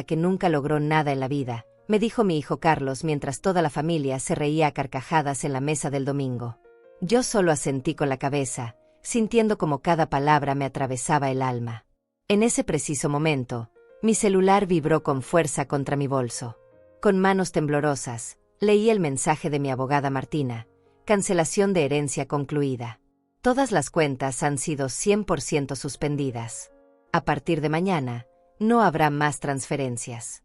que nunca logró nada en la vida, me dijo mi hijo Carlos mientras toda la familia se reía a carcajadas en la mesa del domingo. Yo solo asentí con la cabeza, sintiendo como cada palabra me atravesaba el alma. En ese preciso momento, mi celular vibró con fuerza contra mi bolso. Con manos temblorosas, leí el mensaje de mi abogada Martina: cancelación de herencia concluida. Todas las cuentas han sido 100% suspendidas. A partir de mañana, no habrá más transferencias.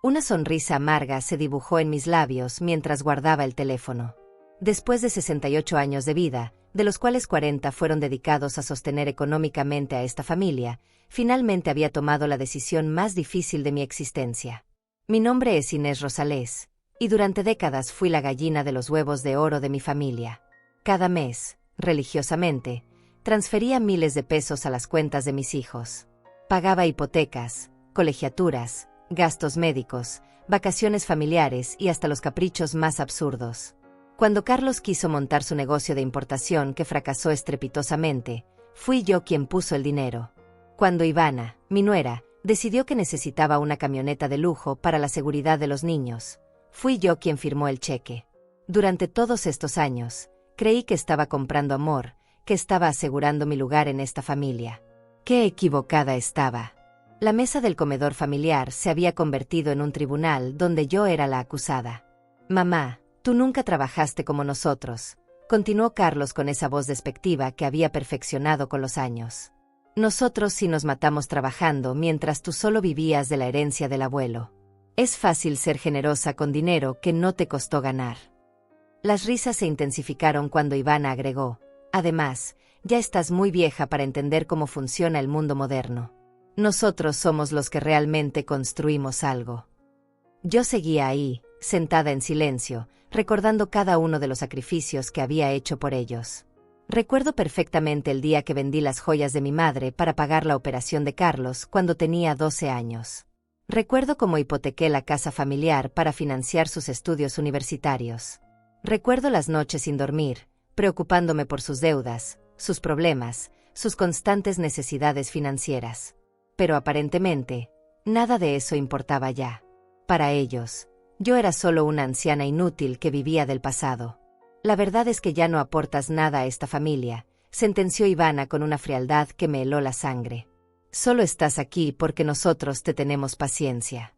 Una sonrisa amarga se dibujó en mis labios mientras guardaba el teléfono. Después de 68 años de vida, de los cuales 40 fueron dedicados a sostener económicamente a esta familia, finalmente había tomado la decisión más difícil de mi existencia. Mi nombre es Inés Rosales, y durante décadas fui la gallina de los huevos de oro de mi familia. Cada mes, religiosamente, transfería miles de pesos a las cuentas de mis hijos. Pagaba hipotecas, colegiaturas, gastos médicos, vacaciones familiares y hasta los caprichos más absurdos. Cuando Carlos quiso montar su negocio de importación que fracasó estrepitosamente, fui yo quien puso el dinero. Cuando Ivana, mi nuera, decidió que necesitaba una camioneta de lujo para la seguridad de los niños, fui yo quien firmó el cheque. Durante todos estos años, creí que estaba comprando amor, que estaba asegurando mi lugar en esta familia. ¡Qué equivocada estaba! La mesa del comedor familiar se había convertido en un tribunal donde yo era la acusada. «Mamá, tú nunca trabajaste como nosotros», continuó Carlos con esa voz despectiva que había perfeccionado con los años. «Nosotros sí nos matamos trabajando mientras tú solo vivías de la herencia del abuelo. Es fácil ser generosa con dinero que no te costó ganar». Las risas se intensificaron cuando Ivana agregó: «Además, ya estás muy vieja para entender cómo funciona el mundo moderno. Nosotros somos los que realmente construimos algo». Yo seguía ahí, sentada en silencio, recordando cada uno de los sacrificios que había hecho por ellos. Recuerdo perfectamente el día que vendí las joyas de mi madre para pagar la operación de Carlos cuando tenía 12 años. Recuerdo cómo hipotequé la casa familiar para financiar sus estudios universitarios. Recuerdo las noches sin dormir, preocupándome por sus deudas, sus problemas, sus constantes necesidades financieras. Pero aparentemente, nada de eso importaba ya. Para ellos, yo era solo una anciana inútil que vivía del pasado. «La verdad es que ya no aportas nada a esta familia», sentenció Ivana con una frialdad que me heló la sangre. «Solo estás aquí porque nosotros te tenemos paciencia».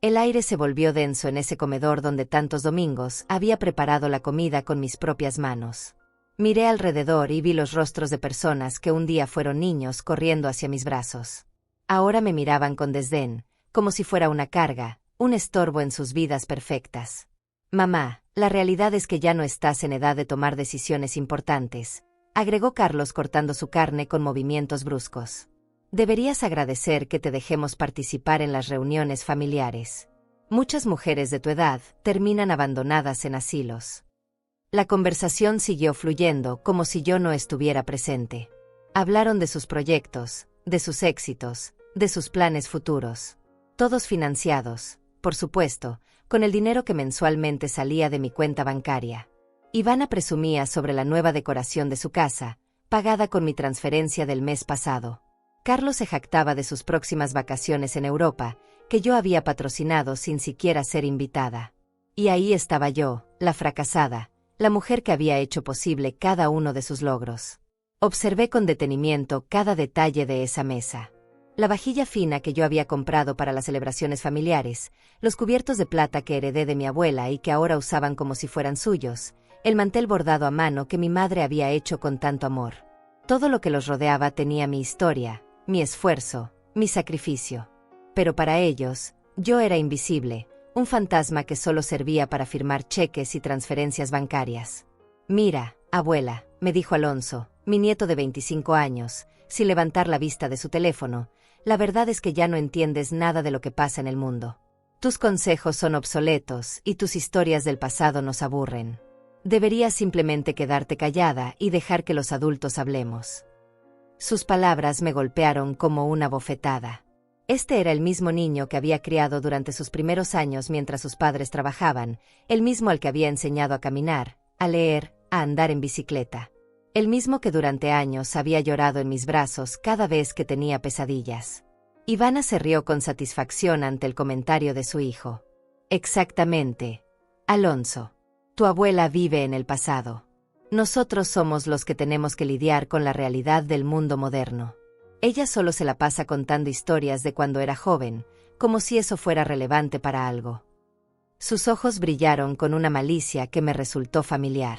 El aire se volvió denso en ese comedor donde tantos domingos había preparado la comida con mis propias manos. Miré alrededor y vi los rostros de personas que un día fueron niños corriendo hacia mis brazos. Ahora me miraban con desdén, como si fuera una carga, un estorbo en sus vidas perfectas. «Mamá, la realidad es que ya no estás en edad de tomar decisiones importantes», agregó Carlos cortando su carne con movimientos bruscos. «Deberías agradecer que te dejemos participar en las reuniones familiares. Muchas mujeres de tu edad terminan abandonadas en asilos». La conversación siguió fluyendo como si yo no estuviera presente. Hablaron de sus proyectos, de sus éxitos, de sus planes futuros. Todos financiados, por supuesto, con el dinero que mensualmente salía de mi cuenta bancaria. Ivana presumía sobre la nueva decoración de su casa, pagada con mi transferencia del mes pasado. Carlos se jactaba de sus próximas vacaciones en Europa, que yo había patrocinado sin siquiera ser invitada. Y ahí estaba yo, la fracasada, la mujer que había hecho posible cada uno de sus logros. Observé con detenimiento cada detalle de esa mesa. La vajilla fina que yo había comprado para las celebraciones familiares, los cubiertos de plata que heredé de mi abuela y que ahora usaban como si fueran suyos, el mantel bordado a mano que mi madre había hecho con tanto amor. Todo lo que los rodeaba tenía mi historia, mi esfuerzo, mi sacrificio. Pero para ellos, yo era invisible, un fantasma que solo servía para firmar cheques y transferencias bancarias. «Mira, abuela», me dijo Alonso, mi nieto de 25 años, sin levantar la vista de su teléfono, «la verdad es que ya no entiendes nada de lo que pasa en el mundo. Tus consejos son obsoletos y tus historias del pasado nos aburren. Deberías simplemente quedarte callada y dejar que los adultos hablemos». Sus palabras me golpearon como una bofetada. Este era el mismo niño que había criado durante sus primeros años mientras sus padres trabajaban, el mismo al que había enseñado a caminar, a leer, a andar en bicicleta. El mismo que durante años había llorado en mis brazos cada vez que tenía pesadillas. Ivana se rió con satisfacción ante el comentario de su hijo. Exactamente. Alonso. Tu abuela vive en el pasado. Nosotros somos los que tenemos que lidiar con la realidad del mundo moderno. Ella solo se la pasa contando historias de cuando era joven, como si eso fuera relevante para algo. Sus ojos brillaron con una malicia que me resultó familiar.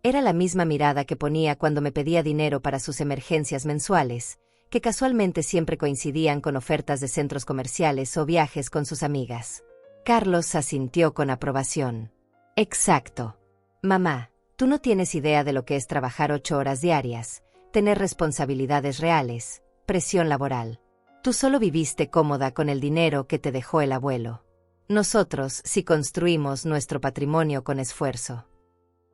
Era la misma mirada que ponía cuando me pedía dinero para sus emergencias mensuales, que casualmente siempre coincidían con ofertas de centros comerciales o viajes con sus amigas. Carlos asintió con aprobación. Exacto. Mamá, tú no tienes idea de lo que es trabajar 8 horas diarias, tener responsabilidades reales, presión laboral. Tú solo viviste cómoda con el dinero que te dejó el abuelo. Nosotros sí construimos nuestro patrimonio con esfuerzo.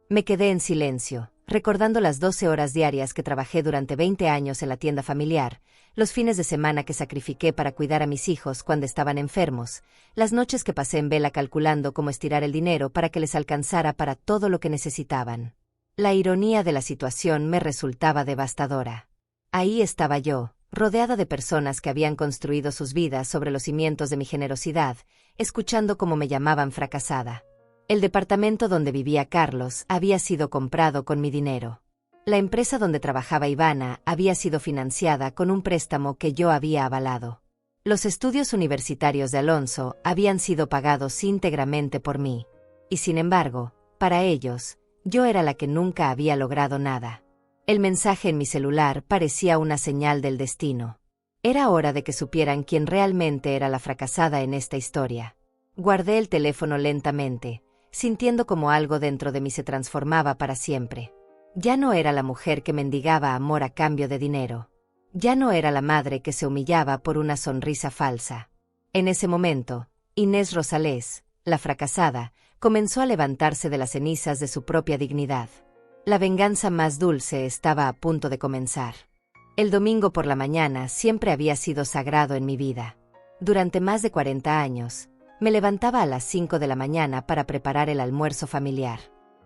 Me quedé en silencio, recordando las 12 horas diarias que trabajé durante 20 años en la tienda familiar, los fines de semana que sacrifiqué para cuidar a mis hijos cuando estaban enfermos, las noches que pasé en vela calculando cómo estirar el dinero para que les alcanzara para todo lo que necesitaban. La ironía de la situación me resultaba devastadora. Ahí estaba yo, rodeada de personas que habían construido sus vidas sobre los cimientos de mi generosidad, escuchando cómo me llamaban fracasada. El departamento donde vivía Carlos había sido comprado con mi dinero. La empresa donde trabajaba Ivana había sido financiada con un préstamo que yo había avalado. Los estudios universitarios de Alonso habían sido pagados íntegramente por mí. Y sin embargo, para ellos, yo era la que nunca había logrado nada. El mensaje en mi celular parecía una señal del destino. Era hora de que supieran quién realmente era la fracasada en esta historia. Guardé el teléfono lentamente, sintiendo como algo dentro de mí se transformaba para siempre. Ya no era la mujer que mendigaba amor a cambio de dinero. Ya no era la madre que se humillaba por una sonrisa falsa. En ese momento, Inés Rosales, la fracasada, comenzó a levantarse de las cenizas de su propia dignidad. La venganza más dulce estaba a punto de comenzar. El domingo por la mañana siempre había sido sagrado en mi vida. Durante más de 40 años, me levantaba a las 5 de la mañana para preparar el almuerzo familiar.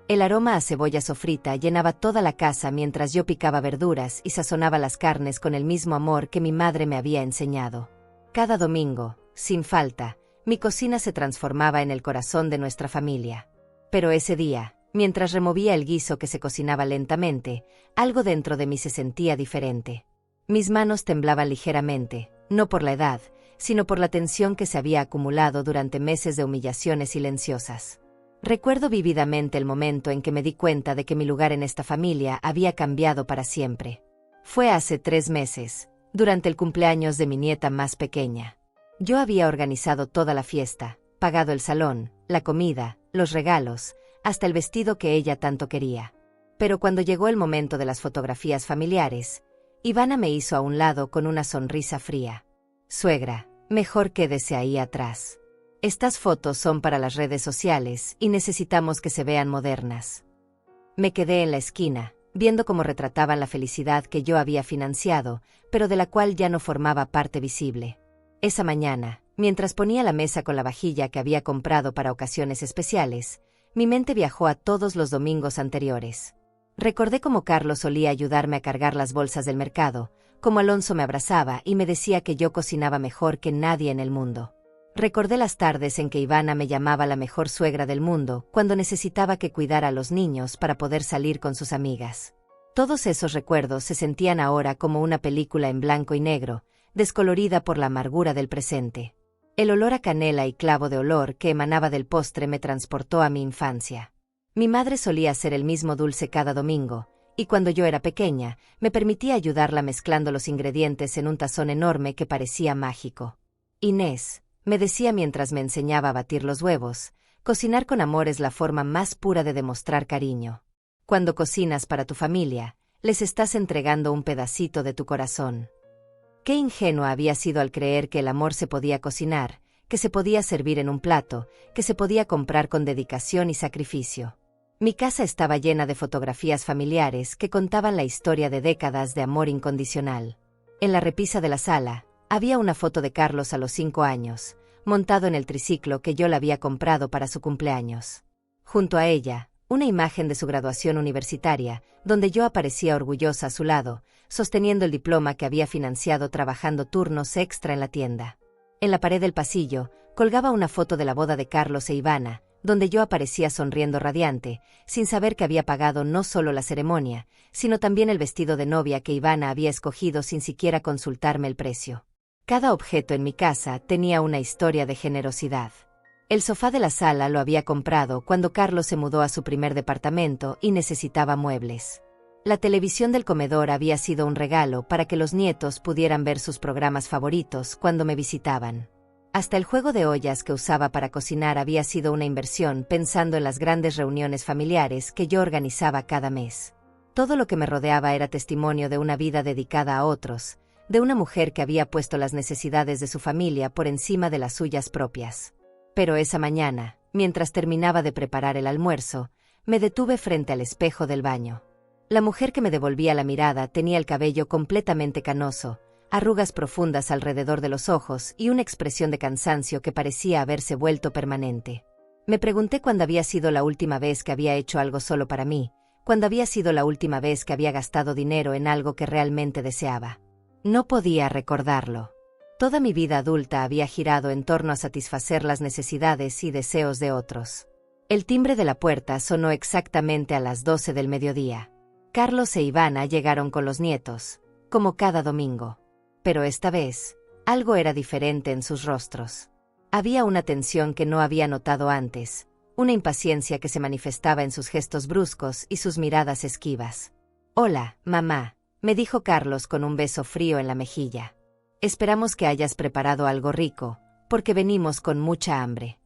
El aroma a cebolla sofrita llenaba toda la casa mientras yo picaba verduras y sazonaba las carnes con el mismo amor que mi madre me había enseñado. Cada domingo, sin falta, mi cocina se transformaba en el corazón de nuestra familia. Pero ese día, mientras removía el guiso que se cocinaba lentamente, algo dentro de mí se sentía diferente. Mis manos temblaban ligeramente, no por la edad, sino por la tensión que se había acumulado durante meses de humillaciones silenciosas. Recuerdo vívidamente el momento en que me di cuenta de que mi lugar en esta familia había cambiado para siempre. Fue hace 3 meses, durante el cumpleaños de mi nieta más pequeña. Yo había organizado toda la fiesta, pagado el salón, la comida, los regalos, hasta el vestido que ella tanto quería. Pero cuando llegó el momento de las fotografías familiares, Ivana me hizo a un lado con una sonrisa fría. Suegra, mejor quédese ahí atrás. Estas fotos son para las redes sociales y necesitamos que se vean modernas. Me quedé en la esquina, viendo cómo retrataban la felicidad que yo había financiado, pero de la cual ya no formaba parte visible. Esa mañana, mientras ponía la mesa con la vajilla que había comprado para ocasiones especiales, mi mente viajó a todos los domingos anteriores. Recordé cómo Carlos solía ayudarme a cargar las bolsas del mercado, cómo Alonso me abrazaba y me decía que yo cocinaba mejor que nadie en el mundo. Recordé las tardes en que Ivana me llamaba la mejor suegra del mundo cuando necesitaba que cuidara a los niños para poder salir con sus amigas. Todos esos recuerdos se sentían ahora como una película en blanco y negro, descolorida por la amargura del presente. El olor a canela y clavo de olor que emanaba del postre me transportó a mi infancia. Mi madre solía hacer el mismo dulce cada domingo, y cuando yo era pequeña, me permitía ayudarla mezclando los ingredientes en un tazón enorme que parecía mágico. Inés, me decía mientras me enseñaba a batir los huevos, cocinar con amor es la forma más pura de demostrar cariño. Cuando cocinas para tu familia, les estás entregando un pedacito de tu corazón. Qué ingenua había sido al creer que el amor se podía cocinar, que se podía servir en un plato, que se podía comprar con dedicación y sacrificio. Mi casa estaba llena de fotografías familiares que contaban la historia de décadas de amor incondicional. En la repisa de la sala, había una foto de Carlos a los 5 años, montado en el triciclo que yo le había comprado para su cumpleaños. Junto a ella, una imagen de su graduación universitaria, donde yo aparecía orgullosa a su lado, sosteniendo el diploma que había financiado trabajando turnos extra en la tienda. En la pared del pasillo, colgaba una foto de la boda de Carlos e Ivana, donde yo aparecía sonriendo radiante, sin saber que había pagado no solo la ceremonia, sino también el vestido de novia que Ivana había escogido sin siquiera consultarme el precio. Cada objeto en mi casa tenía una historia de generosidad. El sofá de la sala lo había comprado cuando Carlos se mudó a su primer departamento y necesitaba muebles. La televisión del comedor había sido un regalo para que los nietos pudieran ver sus programas favoritos cuando me visitaban. Hasta el juego de ollas que usaba para cocinar había sido una inversión pensando en las grandes reuniones familiares que yo organizaba cada mes. Todo lo que me rodeaba era testimonio de una vida dedicada a otros, de una mujer que había puesto las necesidades de su familia por encima de las suyas propias. Pero esa mañana, mientras terminaba de preparar el almuerzo, me detuve frente al espejo del baño. La mujer que me devolvía la mirada tenía el cabello completamente canoso, arrugas profundas alrededor de los ojos y una expresión de cansancio que parecía haberse vuelto permanente. Me pregunté cuándo había sido la última vez que había hecho algo solo para mí, cuándo había sido la última vez que había gastado dinero en algo que realmente deseaba. No podía recordarlo. Toda mi vida adulta había girado en torno a satisfacer las necesidades y deseos de otros. El timbre de la puerta sonó exactamente a las 12 del mediodía. Carlos e Ivana llegaron con los nietos, como cada domingo. Pero esta vez, algo era diferente en sus rostros. Había una tensión que no había notado antes, una impaciencia que se manifestaba en sus gestos bruscos y sus miradas esquivas. «Hola, mamá», me dijo Carlos con un beso frío en la mejilla. «Esperamos que hayas preparado algo rico, porque venimos con mucha hambre».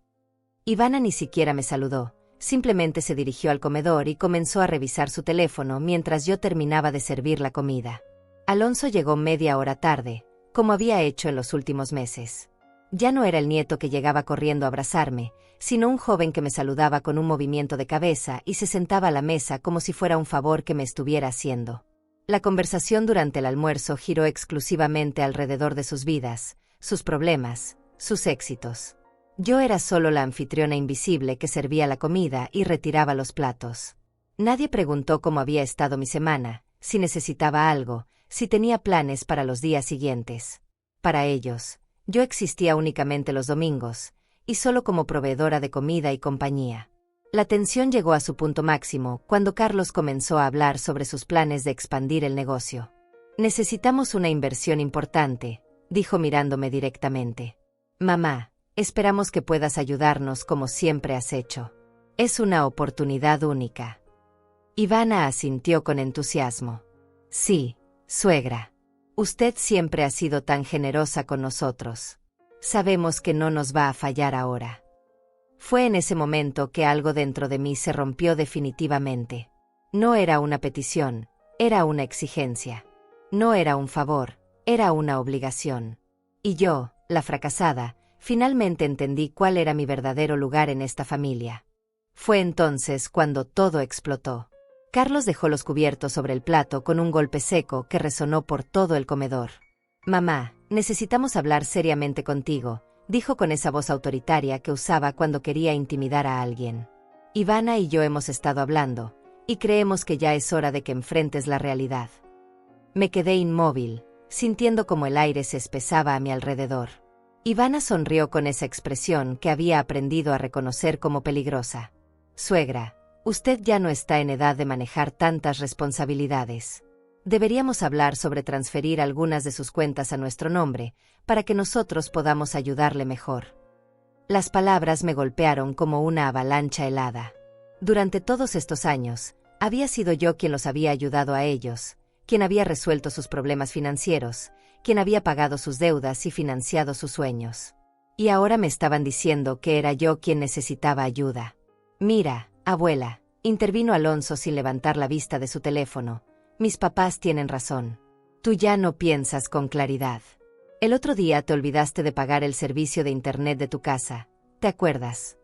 Ivana ni siquiera me saludó, simplemente se dirigió al comedor y comenzó a revisar su teléfono mientras yo terminaba de servir la comida. Alonso llegó media hora tarde, como había hecho en los últimos meses. Ya no era el nieto que llegaba corriendo a abrazarme, sino un joven que me saludaba con un movimiento de cabeza y se sentaba a la mesa como si fuera un favor que me estuviera haciendo. La conversación durante el almuerzo giró exclusivamente alrededor de sus vidas, sus problemas, sus éxitos. Yo era solo la anfitriona invisible que servía la comida y retiraba los platos. Nadie preguntó cómo había estado mi semana, si necesitaba algo, si tenía planes para los días siguientes. Para ellos, yo existía únicamente los domingos, y solo como proveedora de comida y compañía. La tensión llegó a su punto máximo cuando Carlos comenzó a hablar sobre sus planes de expandir el negocio. «Necesitamos una inversión importante», dijo mirándome directamente. «Mamá, esperamos que puedas ayudarnos como siempre has hecho. Es una oportunidad única». Ivana asintió con entusiasmo. «Sí, suegra. Usted siempre ha sido tan generosa con nosotros. Sabemos que no nos va a fallar ahora». Fue en ese momento que algo dentro de mí se rompió definitivamente. No era una petición, era una exigencia. No era un favor, era una obligación. Y yo, la fracasada, finalmente entendí cuál era mi verdadero lugar en esta familia. Fue entonces cuando todo explotó. Carlos dejó los cubiertos sobre el plato con un golpe seco que resonó por todo el comedor. «Mamá, necesitamos hablar seriamente contigo», dijo con esa voz autoritaria que usaba cuando quería intimidar a alguien. «Ivana y yo hemos estado hablando, y creemos que ya es hora de que enfrentes la realidad». Me quedé inmóvil, sintiendo como el aire se espesaba a mi alrededor. Ivana sonrió con esa expresión que había aprendido a reconocer como peligrosa. «Suegra, usted ya no está en edad de manejar tantas responsabilidades. Deberíamos hablar sobre transferir algunas de sus cuentas a nuestro nombre, para que nosotros podamos ayudarle mejor». Las palabras me golpearon como una avalancha helada. Durante todos estos años, había sido yo quien los había ayudado a ellos, quien había resuelto sus problemas financieros, quien había pagado sus deudas y financiado sus sueños. Y ahora me estaban diciendo que era yo quien necesitaba ayuda. «Mira, abuela», intervino Alonso sin levantar la vista de su teléfono, «mis papás tienen razón. Tú ya no piensas con claridad. El otro día te olvidaste de pagar el servicio de internet de tu casa, ¿te acuerdas?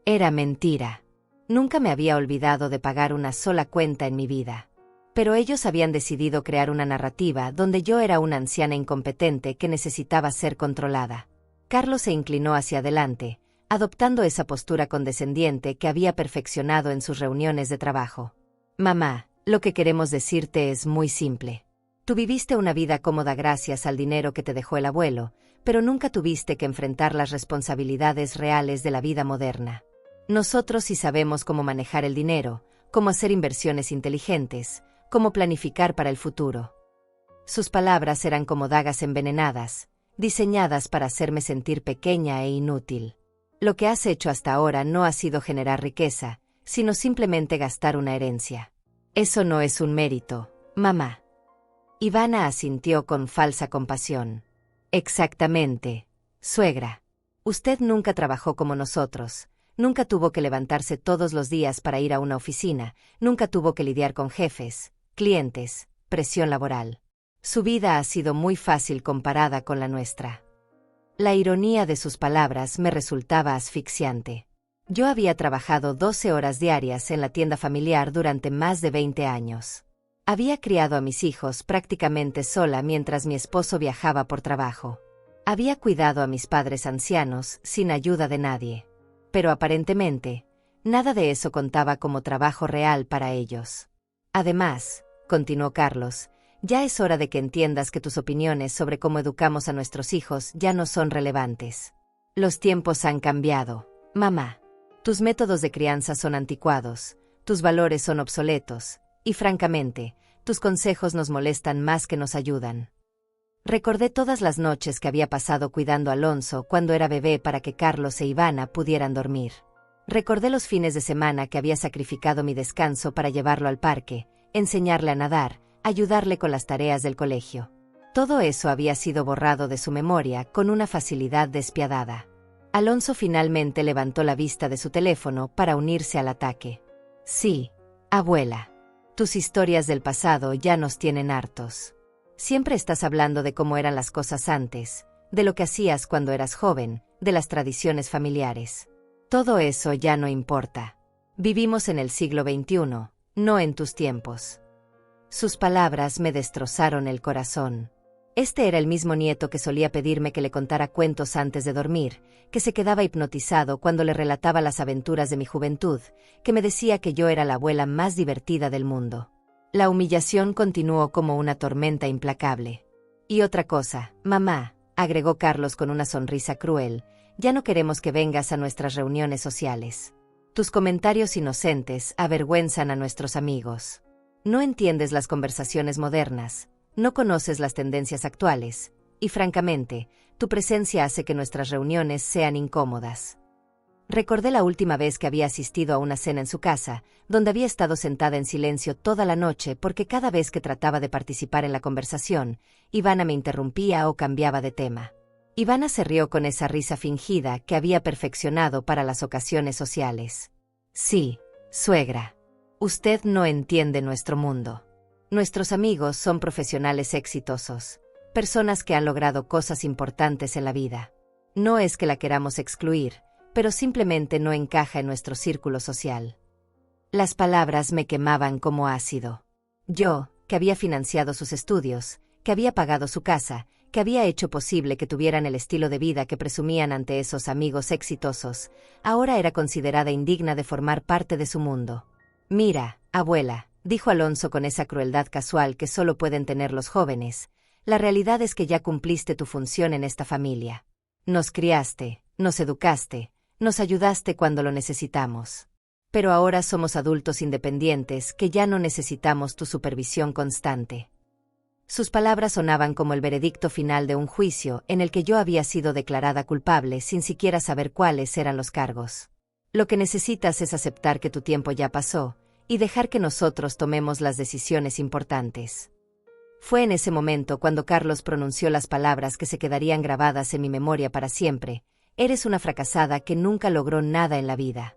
Era mentira. Nunca me había olvidado de pagar una sola cuenta en mi vida. Pero ellos habían decidido crear una narrativa donde yo era una anciana incompetente que necesitaba ser controlada». Carlos se inclinó hacia adelante, adoptando esa postura condescendiente que había perfeccionado en sus reuniones de trabajo. Mamá, lo que queremos decirte es muy simple. Tú viviste una vida cómoda gracias al dinero que te dejó el abuelo, pero nunca tuviste que enfrentar las responsabilidades reales de la vida moderna. Nosotros sí sabemos cómo manejar el dinero, cómo hacer inversiones inteligentes, cómo planificar para el futuro. Sus palabras eran como dagas envenenadas, diseñadas para hacerme sentir pequeña e inútil. Lo que has hecho hasta ahora no ha sido generar riqueza, sino simplemente gastar una herencia. Eso no es un mérito, mamá. Ivana asintió con falsa compasión. Exactamente, suegra. Usted nunca trabajó como nosotros, nunca tuvo que levantarse todos los días para ir a una oficina, nunca tuvo que lidiar con jefes, clientes, presión laboral. Su vida ha sido muy fácil comparada con la nuestra. La ironía de sus palabras me resultaba asfixiante. Yo había trabajado 12 horas diarias en la tienda familiar durante más de 20 años. Había criado a mis hijos prácticamente sola mientras mi esposo viajaba por trabajo. Había cuidado a mis padres ancianos sin ayuda de nadie. Pero aparentemente, nada de eso contaba como trabajo real para ellos. Además, continuó Carlos, ya es hora de que entiendas que tus opiniones sobre cómo educamos a nuestros hijos ya no son relevantes. Los tiempos han cambiado, mamá. Tus métodos de crianza son anticuados, tus valores son obsoletos, y francamente, tus consejos nos molestan más que nos ayudan. Recordé todas las noches que había pasado cuidando a Alonso cuando era bebé para que Carlos e Ivana pudieran dormir. Recordé los fines de semana que había sacrificado mi descanso para llevarlo al parque, enseñarle a nadar, ayudarle con las tareas del colegio. Todo eso había sido borrado de su memoria con una facilidad despiadada. Alonso finalmente levantó la vista de su teléfono para unirse al ataque. Sí, abuela. Tus historias del pasado ya nos tienen hartos. Siempre estás hablando de cómo eran las cosas antes, de lo que hacías cuando eras joven, de las tradiciones familiares. Todo eso ya no importa. Vivimos en el siglo XXI, no en tus tiempos. Sus palabras me destrozaron el corazón. Este era el mismo nieto que solía pedirme que le contara cuentos antes de dormir, que se quedaba hipnotizado cuando le relataba las aventuras de mi juventud, que me decía que yo era la abuela más divertida del mundo. La humillación continuó como una tormenta implacable. Y otra cosa, mamá, agregó Carlos con una sonrisa cruel, ya no queremos que vengas a nuestras reuniones sociales. Tus comentarios inocentes avergüenzan a nuestros amigos. No entiendes las conversaciones modernas, no conoces las tendencias actuales, y francamente, tu presencia hace que nuestras reuniones sean incómodas. Recordé la última vez que había asistido a una cena en su casa, donde había estado sentada en silencio toda la noche porque cada vez que trataba de participar en la conversación, Ivana me interrumpía o cambiaba de tema. Ivana se rió con esa risa fingida que había perfeccionado para las ocasiones sociales. Sí, suegra. Usted no entiende nuestro mundo. Nuestros amigos son profesionales exitosos, personas que han logrado cosas importantes en la vida. No es que la queramos excluir, pero simplemente no encaja en nuestro círculo social. Las palabras me quemaban como ácido. Yo, que había financiado sus estudios, que había pagado su casa, que había hecho posible que tuvieran el estilo de vida que presumían ante esos amigos exitosos, ahora era considerada indigna de formar parte de su mundo. Mira, abuela, dijo Alonso con esa crueldad casual que solo pueden tener los jóvenes, la realidad es que ya cumpliste tu función en esta familia. Nos criaste, nos educaste, nos ayudaste cuando lo necesitamos. Pero ahora somos adultos independientes que ya no necesitamos tu supervisión constante. Sus palabras sonaban como el veredicto final de un juicio en el que yo había sido declarada culpable sin siquiera saber cuáles eran los cargos. Lo que necesitas es aceptar que tu tiempo ya pasó y dejar que nosotros tomemos las decisiones importantes. Fue en ese momento cuando Carlos pronunció las palabras que se quedarían grabadas en mi memoria para siempre: eres una fracasada que nunca logró nada en la vida.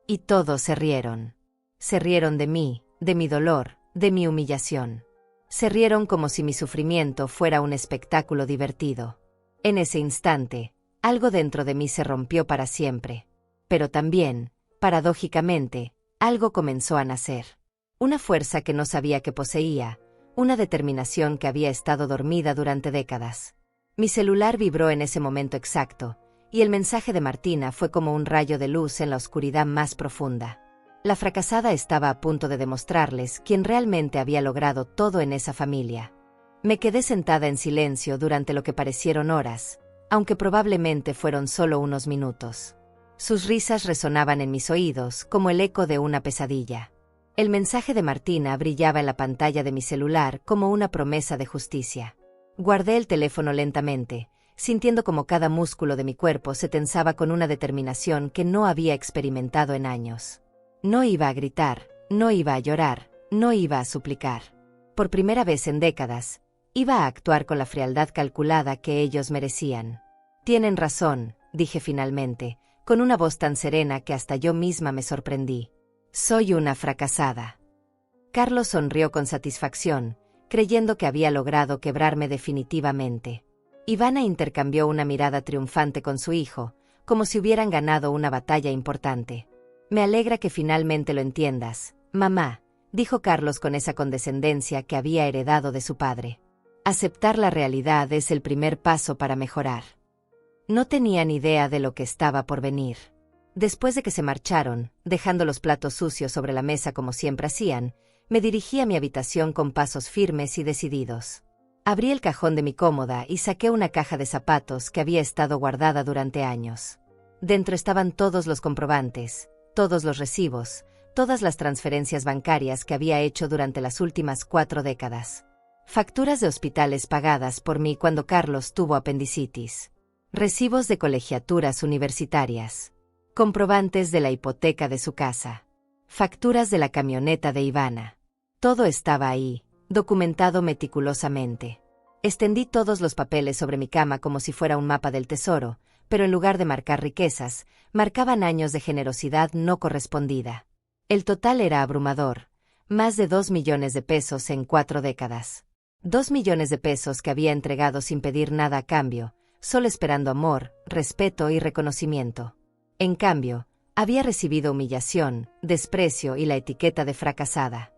Y todos se rieron. Se rieron de mí, de mi dolor, de mi humillación. Se rieron como si mi sufrimiento fuera un espectáculo divertido. En ese instante, algo dentro de mí se rompió para siempre. Pero también, paradójicamente, algo comenzó a nacer. Una fuerza que no sabía que poseía, una determinación que había estado dormida durante décadas. Mi celular vibró en ese momento exacto, y el mensaje de Martina fue como un rayo de luz en la oscuridad más profunda. La fracasada estaba a punto de demostrarles quién realmente había logrado todo en esa familia. Me quedé sentada en silencio durante lo que parecieron horas, aunque probablemente fueron solo unos minutos. Sus risas resonaban en mis oídos como el eco de una pesadilla. El mensaje de Martina brillaba en la pantalla de mi celular como una promesa de justicia. Guardé el teléfono lentamente, sintiendo como cada músculo de mi cuerpo se tensaba con una determinación que no había experimentado en años. No iba a gritar, no iba a llorar, no iba a suplicar. Por primera vez en décadas, iba a actuar con la frialdad calculada que ellos merecían. Tienen razón, dije finalmente, con una voz tan serena que hasta yo misma me sorprendí. Soy una fracasada. Carlos sonrió con satisfacción, creyendo que había logrado quebrarme definitivamente. Ivana intercambió una mirada triunfante con su hijo, como si hubieran ganado una batalla importante. Me alegra que finalmente lo entiendas, mamá, dijo Carlos con esa condescendencia que había heredado de su padre. Aceptar la realidad es el primer paso para mejorar. No tenía ni idea de lo que estaba por venir. Después de que se marcharon, dejando los platos sucios sobre la mesa como siempre hacían, me dirigí a mi habitación con pasos firmes y decididos. Abrí el cajón de mi cómoda y saqué una caja de zapatos que había estado guardada durante años. Dentro estaban todos los comprobantes, todos los recibos, todas las transferencias bancarias que había hecho durante las últimas 4 décadas. Facturas de hospitales pagadas por mí cuando Carlos tuvo apendicitis. Recibos de colegiaturas universitarias. Comprobantes de la hipoteca de su casa. Facturas de la camioneta de Ivana. Todo estaba ahí, documentado meticulosamente. Extendí todos los papeles sobre mi cama como si fuera un mapa del tesoro, pero en lugar de marcar riquezas, marcaban años de generosidad no correspondida. El total era abrumador, más de 2 millones de pesos en 4 décadas. 2 millones de pesos que había entregado sin pedir nada a cambio, solo esperando amor, respeto y reconocimiento. En cambio, había recibido humillación, desprecio y la etiqueta de fracasada.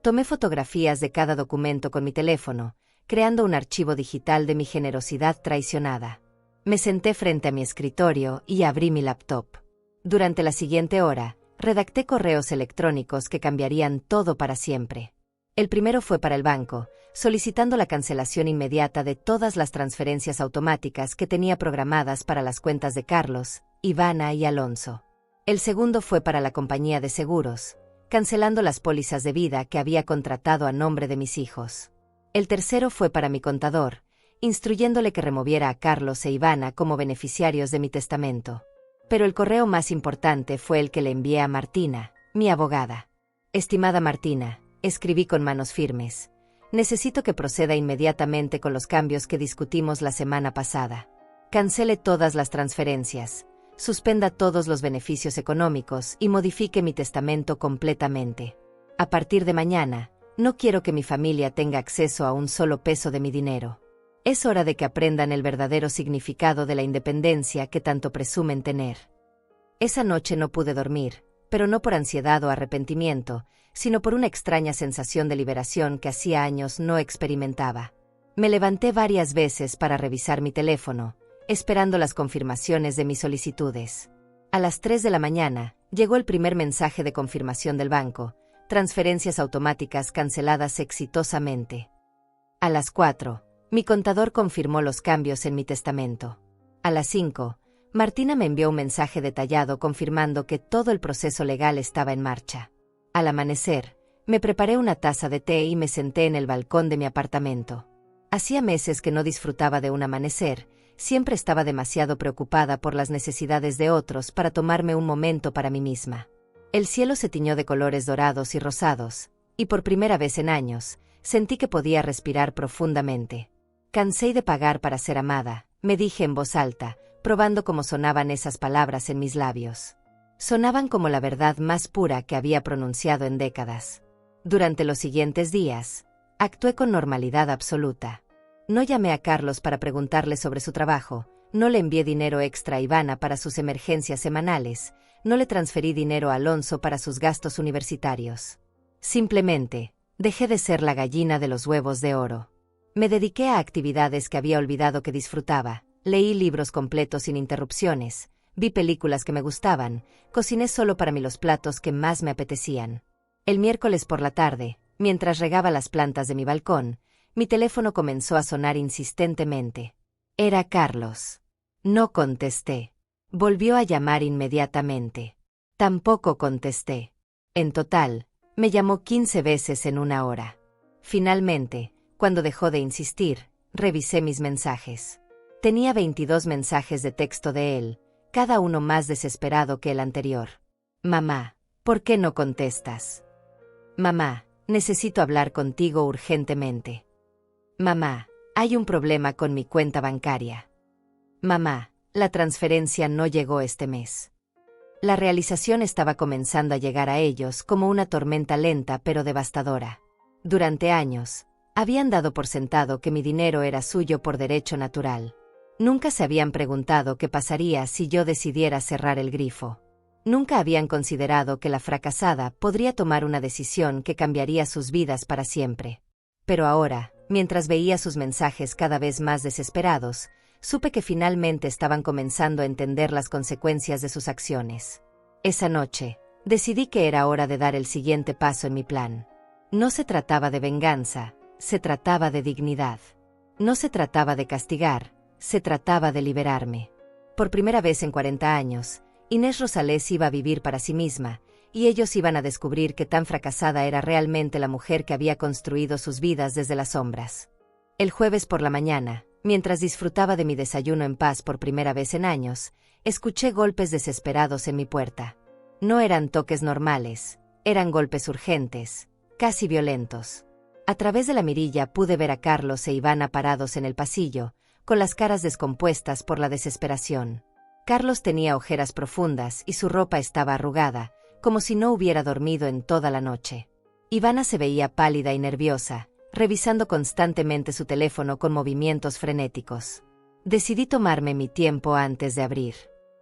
Tomé fotografías de cada documento con mi teléfono, creando un archivo digital de mi generosidad traicionada. Me senté frente a mi escritorio y abrí mi laptop. Durante la siguiente hora, redacté correos electrónicos que cambiarían todo para siempre. El primero fue para el banco, solicitando la cancelación inmediata de todas las transferencias automáticas que tenía programadas para las cuentas de Carlos, Ivana y Alonso. El segundo fue para la compañía de seguros, cancelando las pólizas de vida que había contratado a nombre de mis hijos. El tercero fue para mi contador, instruyéndole que removiera a Carlos e Ivana como beneficiarios de mi testamento. Pero el correo más importante fue el que le envié a Martina, mi abogada. Estimada Martina, escribí con manos firmes. Necesito que proceda inmediatamente con los cambios que discutimos la semana pasada. Cancele todas las transferencias, suspenda todos los beneficios económicos y modifique mi testamento completamente. A partir de mañana, no quiero que mi familia tenga acceso a un solo peso de mi dinero. Es hora de que aprendan el verdadero significado de la independencia que tanto presumen tener. Esa noche no pude dormir, pero no por ansiedad o arrepentimiento, sino por una extraña sensación de liberación que hacía años no experimentaba. Me levanté varias veces para revisar mi teléfono, esperando las confirmaciones de mis solicitudes. A las 3 de la mañana, llegó el primer mensaje de confirmación del banco, transferencias automáticas canceladas exitosamente. A las 4, mi contador confirmó los cambios en mi testamento. A las 5, Martina me envió un mensaje detallado confirmando que todo el proceso legal estaba en marcha. Al amanecer, me preparé una taza de té y me senté en el balcón de mi apartamento. Hacía meses que no disfrutaba de un amanecer, siempre estaba demasiado preocupada por las necesidades de otros para tomarme un momento para mí misma. El cielo se tiñó de colores dorados y rosados, y por primera vez en años, sentí que podía respirar profundamente. Cansé de pagar para ser amada, me dije en voz alta, probando cómo sonaban esas palabras en mis labios. Sonaban como la verdad más pura que había pronunciado en décadas. Durante los siguientes días, actué con normalidad absoluta. No llamé a Carlos para preguntarle sobre su trabajo, no le envié dinero extra a Ivana para sus emergencias semanales, no le transferí dinero a Alonso para sus gastos universitarios. Simplemente, dejé de ser la gallina de los huevos de oro. Me dediqué a actividades que había olvidado que disfrutaba, Leí libros completos sin interrupciones, vi películas que me gustaban, cociné solo para mí los platos que más me apetecían. El miércoles por la tarde, mientras regaba las plantas de mi balcón, mi teléfono comenzó a sonar insistentemente. Era Carlos. No contesté. Volvió a llamar inmediatamente. Tampoco contesté. En total, me llamó 15 veces en una hora. Finalmente, cuando dejó de insistir, revisé mis mensajes. Tenía 22 mensajes de texto de él, cada uno más desesperado que el anterior. Mamá, ¿por qué no contestas? Mamá, necesito hablar contigo urgentemente. Mamá, hay un problema con mi cuenta bancaria. Mamá, la transferencia no llegó este mes. La realización estaba comenzando a llegar a ellos como una tormenta lenta pero devastadora. Durante años, habían dado por sentado que mi dinero era suyo por derecho natural. Nunca se habían preguntado qué pasaría si yo decidiera cerrar el grifo. Nunca habían considerado que la fracasada podría tomar una decisión que cambiaría sus vidas para siempre. Pero ahora, mientras veía sus mensajes cada vez más desesperados, supe que finalmente estaban comenzando a entender las consecuencias de sus acciones. Esa noche, decidí que era hora de dar el siguiente paso en mi plan. No se trataba de venganza, se trataba de dignidad. No se trataba de castigar, se trataba de liberarme. Por primera vez en 40 años, Inés Rosales iba a vivir para sí misma, y ellos iban a descubrir que tan fracasada era realmente la mujer que había construido sus vidas desde las sombras. El jueves por la mañana, mientras disfrutaba de mi desayuno en paz por primera vez en años, escuché golpes desesperados en mi puerta. No eran toques normales, eran golpes urgentes, casi violentos. A través de la mirilla pude ver a Carlos e Ivana parados en el pasillo, con las caras descompuestas por la desesperación. Carlos tenía ojeras profundas y su ropa estaba arrugada, como si no hubiera dormido en toda la noche. Ivana se veía pálida y nerviosa, revisando constantemente su teléfono con movimientos frenéticos. Decidí tomarme mi tiempo antes de abrir.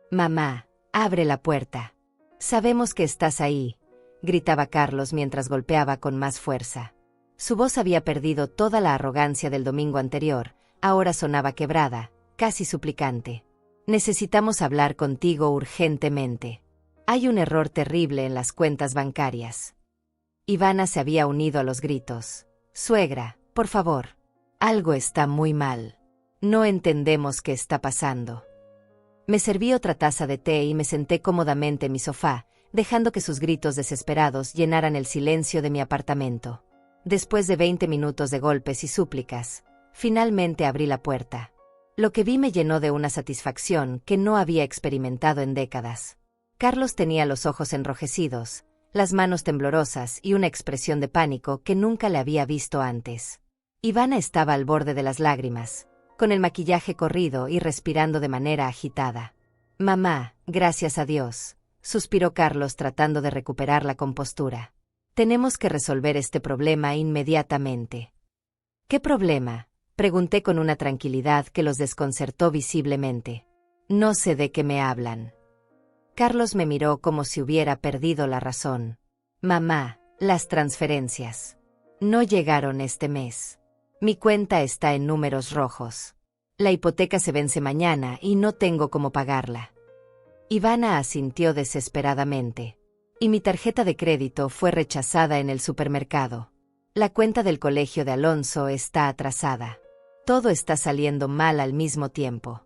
«Mamá, abre la puerta. Sabemos que estás ahí», gritaba Carlos mientras golpeaba con más fuerza. Su voz había perdido toda la arrogancia del domingo anterior, ahora sonaba quebrada, casi suplicante. «Necesitamos hablar contigo urgentemente. Hay un error terrible en las cuentas bancarias». Ivana se había unido a los gritos. «Suegra, por favor. Algo está muy mal. No entendemos qué está pasando». Me serví otra taza de té y me senté cómodamente en mi sofá, dejando que sus gritos desesperados llenaran el silencio de mi apartamento. Después de 20 minutos de golpes y súplicas, finalmente abrí la puerta. Lo que vi me llenó de una satisfacción que no había experimentado en décadas. Carlos tenía los ojos enrojecidos, las manos temblorosas y una expresión de pánico que nunca le había visto antes. Ivana estaba al borde de las lágrimas, con el maquillaje corrido y respirando de manera agitada. «Mamá, gracias a Dios», suspiró Carlos tratando de recuperar la compostura. «Tenemos que resolver este problema inmediatamente». «¿Qué problema?», pregunté con una tranquilidad que los desconcertó visiblemente. «No sé de qué me hablan». Carlos me miró como si hubiera perdido la razón. «Mamá, las transferencias. No llegaron este mes. Mi cuenta está en números rojos. La hipoteca se vence mañana y no tengo cómo pagarla». Ivana asintió desesperadamente. «Y mi tarjeta de crédito fue rechazada en el supermercado. La cuenta del colegio de Alonso está atrasada. Todo está saliendo mal al mismo tiempo».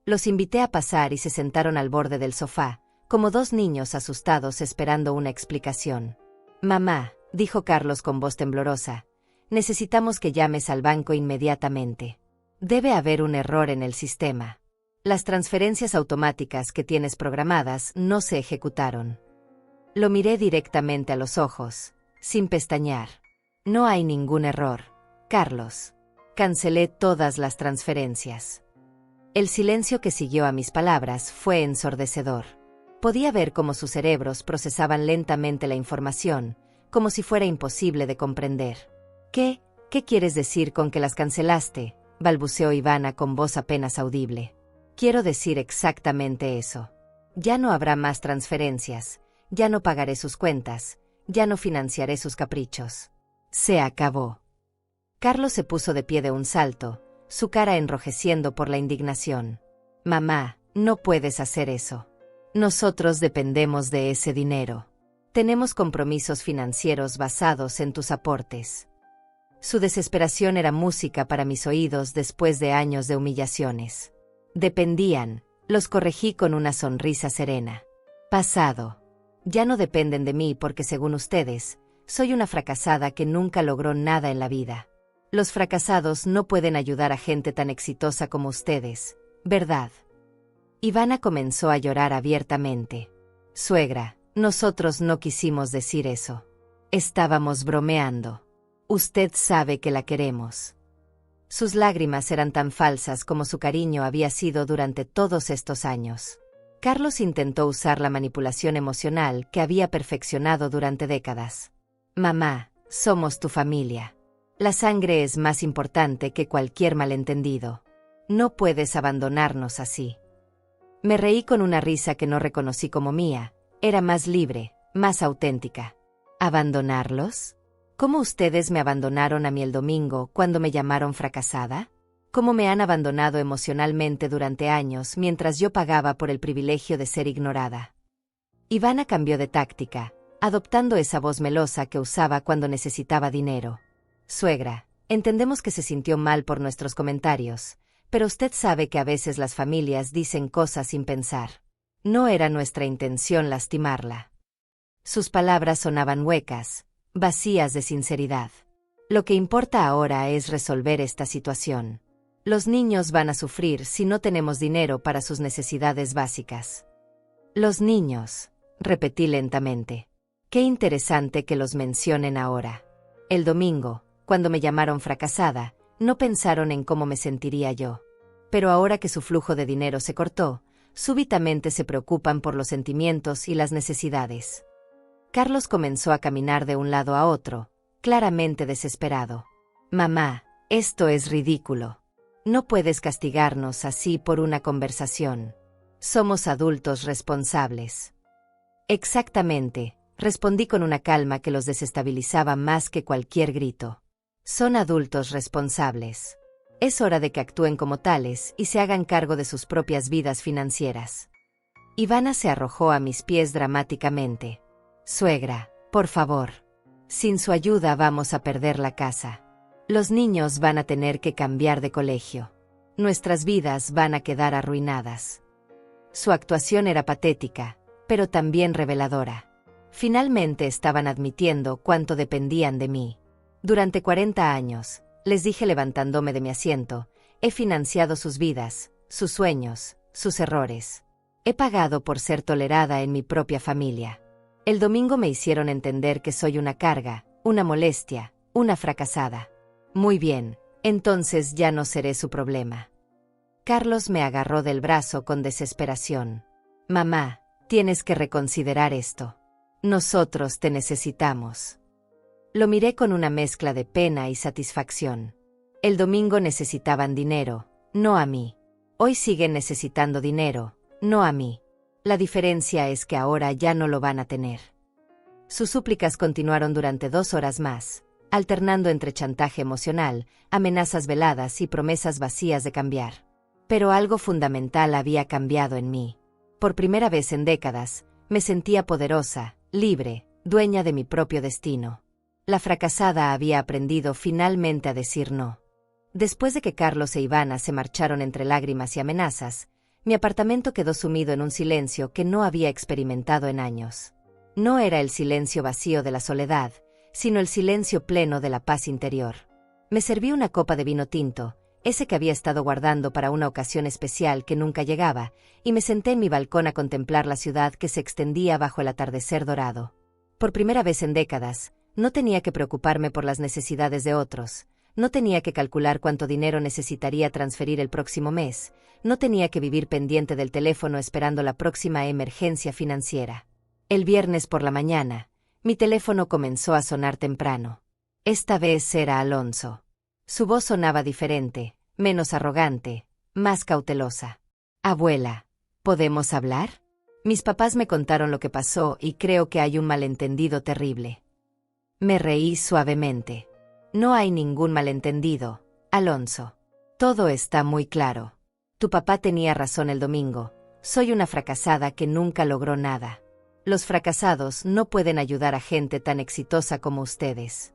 Los invité a pasar y se sentaron al borde del sofá, como dos niños asustados esperando una explicación. «Mamá», dijo Carlos con voz temblorosa, «necesitamos que llames al banco inmediatamente. Debe haber un error en el sistema. Las transferencias automáticas que tienes programadas no se ejecutaron». Lo miré directamente a los ojos, sin pestañear. «No hay ningún error, Carlos. Cancelé todas las transferencias». El silencio que siguió a mis palabras fue ensordecedor. Podía ver cómo sus cerebros procesaban lentamente la información, como si fuera imposible de comprender. ¿Qué quieres decir con que las cancelaste?», balbuceó Ivana con voz apenas audible. «Quiero decir exactamente eso. Ya no habrá más transferencias, ya no pagaré sus cuentas, ya no financiaré sus caprichos. Se acabó». Carlos se puso de pie de un salto, su cara enrojeciendo por la indignación. Mamá, no puedes hacer eso. Nosotros dependemos de ese dinero. Tenemos compromisos financieros basados en tus aportes. Su desesperación era música para mis oídos después de años de humillaciones. Dependían, los corregí con una sonrisa serena. Pasado. Ya no dependen de mí porque según ustedes, soy una fracasada que nunca logró nada en la vida. Los fracasados no pueden ayudar a gente tan exitosa como ustedes, ¿verdad? Ivana comenzó a llorar abiertamente. Suegra, nosotros no quisimos decir eso. Estábamos bromeando. Usted sabe que la queremos. Sus lágrimas eran tan falsas como su cariño había sido durante todos estos años. Carlos intentó usar la manipulación emocional que había perfeccionado durante décadas. Mamá, somos tu familia. La sangre es más importante que cualquier malentendido. No puedes abandonarnos así. Me reí con una risa que no reconocí como mía. Era más libre, más auténtica. ¿Abandonarlos? ¿Cómo ustedes me abandonaron a mí el domingo cuando me llamaron fracasada? ¿Cómo me han abandonado emocionalmente durante años mientras yo pagaba por el privilegio de ser ignorada? Ivana cambió de táctica, adoptando esa voz melosa que usaba cuando necesitaba dinero. Suegra, entendemos que se sintió mal por nuestros comentarios, pero usted sabe que a veces las familias dicen cosas sin pensar. No era nuestra intención lastimarla. Sus palabras sonaban huecas, vacías de sinceridad. Lo que importa ahora es resolver esta situación. Los niños van a sufrir si no tenemos dinero para sus necesidades básicas. Los niños, repetí lentamente. Qué interesante que los mencionen ahora. El domingo, cuando me llamaron fracasada, no pensaron en cómo me sentiría yo. Pero ahora que su flujo de dinero se cortó, súbitamente se preocupan por los sentimientos y las necesidades. Carlos comenzó a caminar de un lado a otro, claramente desesperado. Mamá, esto es ridículo. No puedes castigarnos así por una conversación. Somos adultos responsables. Exactamente, respondí con una calma que los desestabilizaba más que cualquier grito. Son adultos responsables. Es hora de que actúen como tales y se hagan cargo de sus propias vidas financieras. Ivana se arrojó a mis pies dramáticamente. Suegra, por favor. Sin su ayuda vamos a perder la casa. Los niños van a tener que cambiar de colegio. Nuestras vidas van a quedar arruinadas. Su actuación era patética, pero también reveladora. Finalmente estaban admitiendo cuánto dependían de mí. Durante 40 años, les dije levantándome de mi asiento, he financiado sus vidas, sus sueños, sus errores. He pagado por ser tolerada en mi propia familia. El domingo me hicieron entender que soy una carga, una molestia, una fracasada. Muy bien, entonces ya no seré su problema. Carlos me agarró del brazo con desesperación. Mamá, tienes que reconsiderar esto. Nosotros te necesitamos. Lo miré con una mezcla de pena y satisfacción. El domingo necesitaban dinero, no a mí. Hoy siguen necesitando dinero, no a mí. La diferencia es que ahora ya no lo van a tener. Sus súplicas continuaron durante 2 horas más, alternando entre chantaje emocional, amenazas veladas y promesas vacías de cambiar. Pero algo fundamental había cambiado en mí. Por primera vez en décadas, me sentía poderosa, libre, dueña de mi propio destino. La fracasada había aprendido finalmente a decir no. Después de que Carlos e Ivana se marcharon entre lágrimas y amenazas, mi apartamento quedó sumido en un silencio que no había experimentado en años. No era el silencio vacío de la soledad, sino el silencio pleno de la paz interior. Me serví una copa de vino tinto, ese que había estado guardando para una ocasión especial que nunca llegaba, y me senté en mi balcón a contemplar la ciudad que se extendía bajo el atardecer dorado. Por primera vez en décadas, no tenía que preocuparme por las necesidades de otros, no tenía que calcular cuánto dinero necesitaría transferir el próximo mes, no tenía que vivir pendiente del teléfono esperando la próxima emergencia financiera. El viernes por la mañana, mi teléfono comenzó a sonar temprano. Esta vez era Alonso. Su voz sonaba diferente, menos arrogante, más cautelosa. Abuela, ¿podemos hablar? Mis papás me contaron lo que pasó y creo que hay un malentendido terrible. Me reí suavemente. No hay ningún malentendido, Alonso. Todo está muy claro. Tu papá tenía razón el domingo. Soy una fracasada que nunca logró nada. Los fracasados no pueden ayudar a gente tan exitosa como ustedes.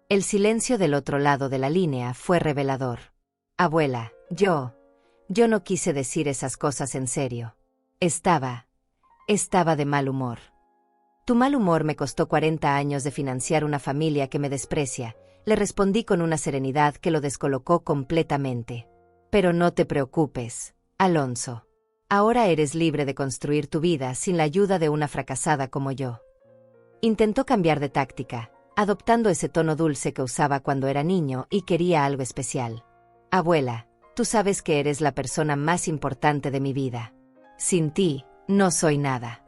El silencio del otro lado de la línea fue revelador. Abuela, yo no quise decir esas cosas en serio. Estaba de mal humor. Tu mal humor me costó 40 años de financiar una familia que me desprecia, le respondí con una serenidad que lo descolocó completamente. Pero no te preocupes, Alonso. Ahora eres libre de construir tu vida sin la ayuda de una fracasada como yo. Intentó cambiar de táctica, adoptando ese tono dulce que usaba cuando era niño y quería algo especial. Abuela, tú sabes que eres la persona más importante de mi vida. Sin ti, no soy nada.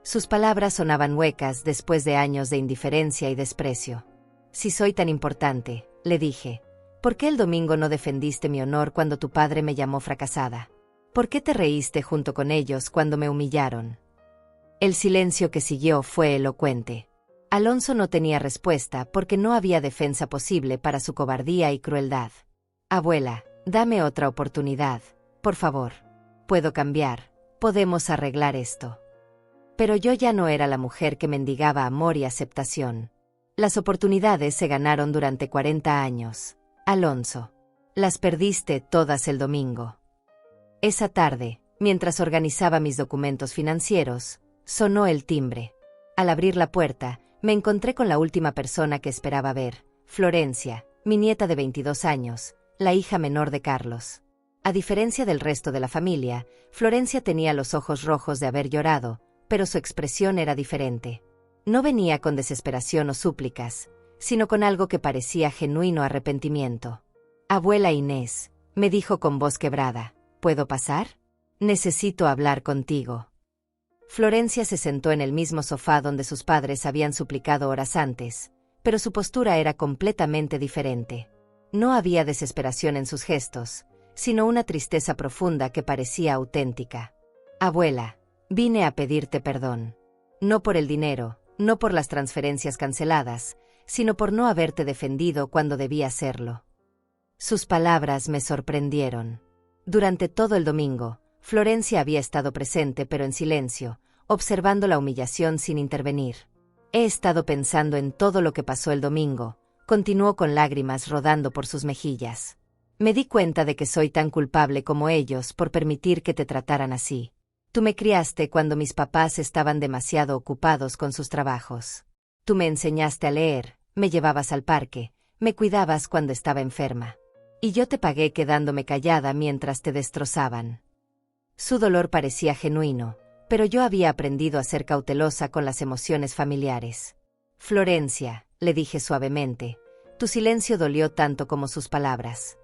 Sus palabras sonaban huecas después de años de indiferencia y desprecio. Si soy tan importante, le dije, ¿por qué el domingo no defendiste mi honor cuando tu padre me llamó fracasada? ¿Por qué te reíste junto con ellos cuando me humillaron? El silencio que siguió fue elocuente. Alonso no tenía respuesta porque no había defensa posible para su cobardía y crueldad. Abuela, dame otra oportunidad, por favor. Puedo cambiar, podemos arreglar esto. Pero yo ya no era la mujer que mendigaba amor y aceptación. Las oportunidades se ganaron durante 40 años. Alonso. Las perdiste todas el domingo. Esa tarde, mientras organizaba mis documentos financieros, sonó el timbre. Al abrir la puerta, me encontré con la última persona que esperaba ver, Florencia, mi nieta de 22 años, la hija menor de Carlos. A diferencia del resto de la familia, Florencia tenía los ojos rojos de haber llorado, pero su expresión era diferente. No venía con desesperación o súplicas, sino con algo que parecía genuino arrepentimiento. Abuela Inés, me dijo con voz quebrada, ¿puedo pasar? Necesito hablar contigo. Florencia se sentó en el mismo sofá donde sus padres habían suplicado horas antes, pero su postura era completamente diferente. No había desesperación en sus gestos, sino una tristeza profunda que parecía auténtica. Abuela, vine a pedirte perdón. No por el dinero, no por las transferencias canceladas, sino por no haberte defendido cuando debía hacerlo. Sus palabras me sorprendieron. Durante todo el domingo, Florencia había estado presente pero en silencio, observando la humillación sin intervenir. He estado pensando en todo lo que pasó el domingo, continuó con lágrimas rodando por sus mejillas. Me di cuenta de que soy tan culpable como ellos por permitir que te trataran así. Tú me criaste cuando mis papás estaban demasiado ocupados con sus trabajos. Tú me enseñaste a leer, me llevabas al parque, me cuidabas cuando estaba enferma. Y yo te pagué quedándome callada mientras te destrozaban. Su dolor parecía genuino, pero yo había aprendido a ser cautelosa con las emociones familiares. Florencia, le dije suavemente, tu silencio dolió tanto como sus palabras.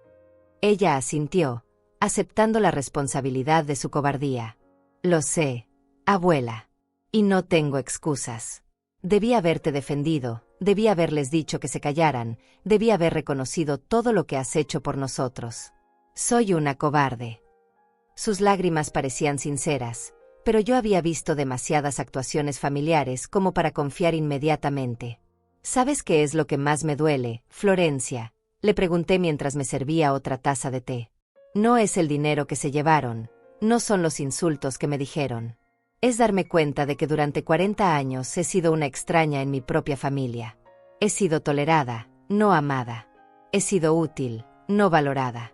Ella asintió, aceptando la responsabilidad de su cobardía. Lo sé, abuela. Y no tengo excusas. Debí haberte defendido, debí haberles dicho que se callaran, debí haber reconocido todo lo que has hecho por nosotros. Soy una cobarde. Sus lágrimas parecían sinceras, pero yo había visto demasiadas actuaciones familiares como para confiar inmediatamente. ¿Sabes qué es lo que más me duele, Florencia? Le pregunté mientras me servía otra taza de té. No es el dinero que se llevaron, no son los insultos que me dijeron. Es darme cuenta de que durante 40 años he sido una extraña en mi propia familia. He sido tolerada, no amada. He sido útil, no valorada.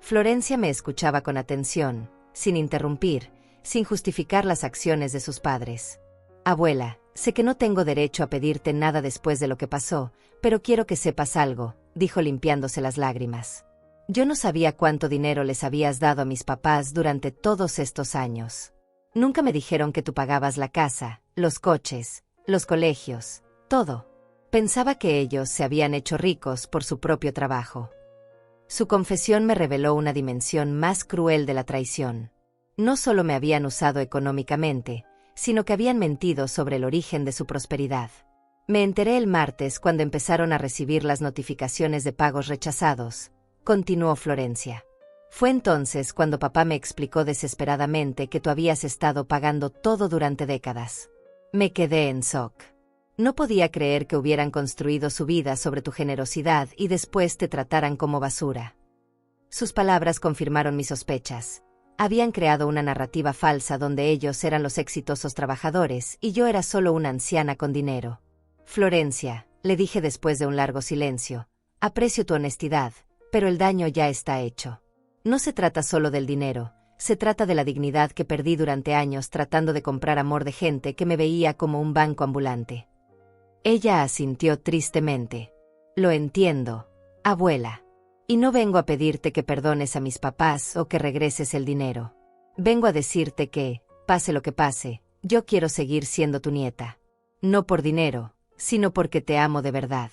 Florencia me escuchaba con atención, sin interrumpir, sin justificar las acciones de sus padres. Abuela, sé que no tengo derecho a pedirte nada después de lo que pasó, pero quiero que sepas algo, dijo limpiándose las lágrimas. Yo no sabía cuánto dinero les habías dado a mis papás durante todos estos años. Nunca me dijeron que tú pagabas la casa, los coches, los colegios, todo. Pensaba que ellos se habían hecho ricos por su propio trabajo. Su confesión me reveló una dimensión más cruel de la traición. No solo me habían usado económicamente, sino que habían mentido sobre el origen de su prosperidad. Me enteré el martes cuando empezaron a recibir las notificaciones de pagos rechazados, continuó Florencia. Fue entonces cuando papá me explicó desesperadamente que tú habías estado pagando todo durante décadas. Me quedé en shock. No podía creer que hubieran construido su vida sobre tu generosidad y después te trataran como basura. Sus palabras confirmaron mis sospechas. Habían creado una narrativa falsa donde ellos eran los exitosos trabajadores y yo era solo una anciana con dinero. Florencia, le dije después de un largo silencio, aprecio tu honestidad, pero el daño ya está hecho. No se trata solo del dinero, se trata de la dignidad que perdí durante años tratando de comprar amor de gente que me veía como un banco ambulante. Ella asintió tristemente. Lo entiendo, abuela. Y no vengo a pedirte que perdones a mis papás o que regreses el dinero. Vengo a decirte que, pase lo que pase, yo quiero seguir siendo tu nieta. No por dinero, sino porque te amo de verdad.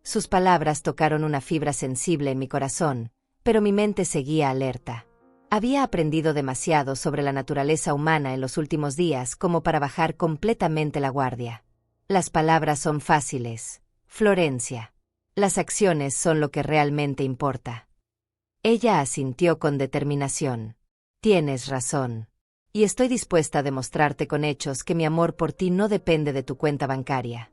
Sus palabras tocaron una fibra sensible en mi corazón, pero mi mente seguía alerta. Había aprendido demasiado sobre la naturaleza humana en los últimos días como para bajar completamente la guardia. Las palabras son fáciles, Florencia. Las acciones son lo que realmente importa. Ella asintió con determinación. Tienes razón. Y estoy dispuesta a demostrarte con hechos que mi amor por ti no depende de tu cuenta bancaria.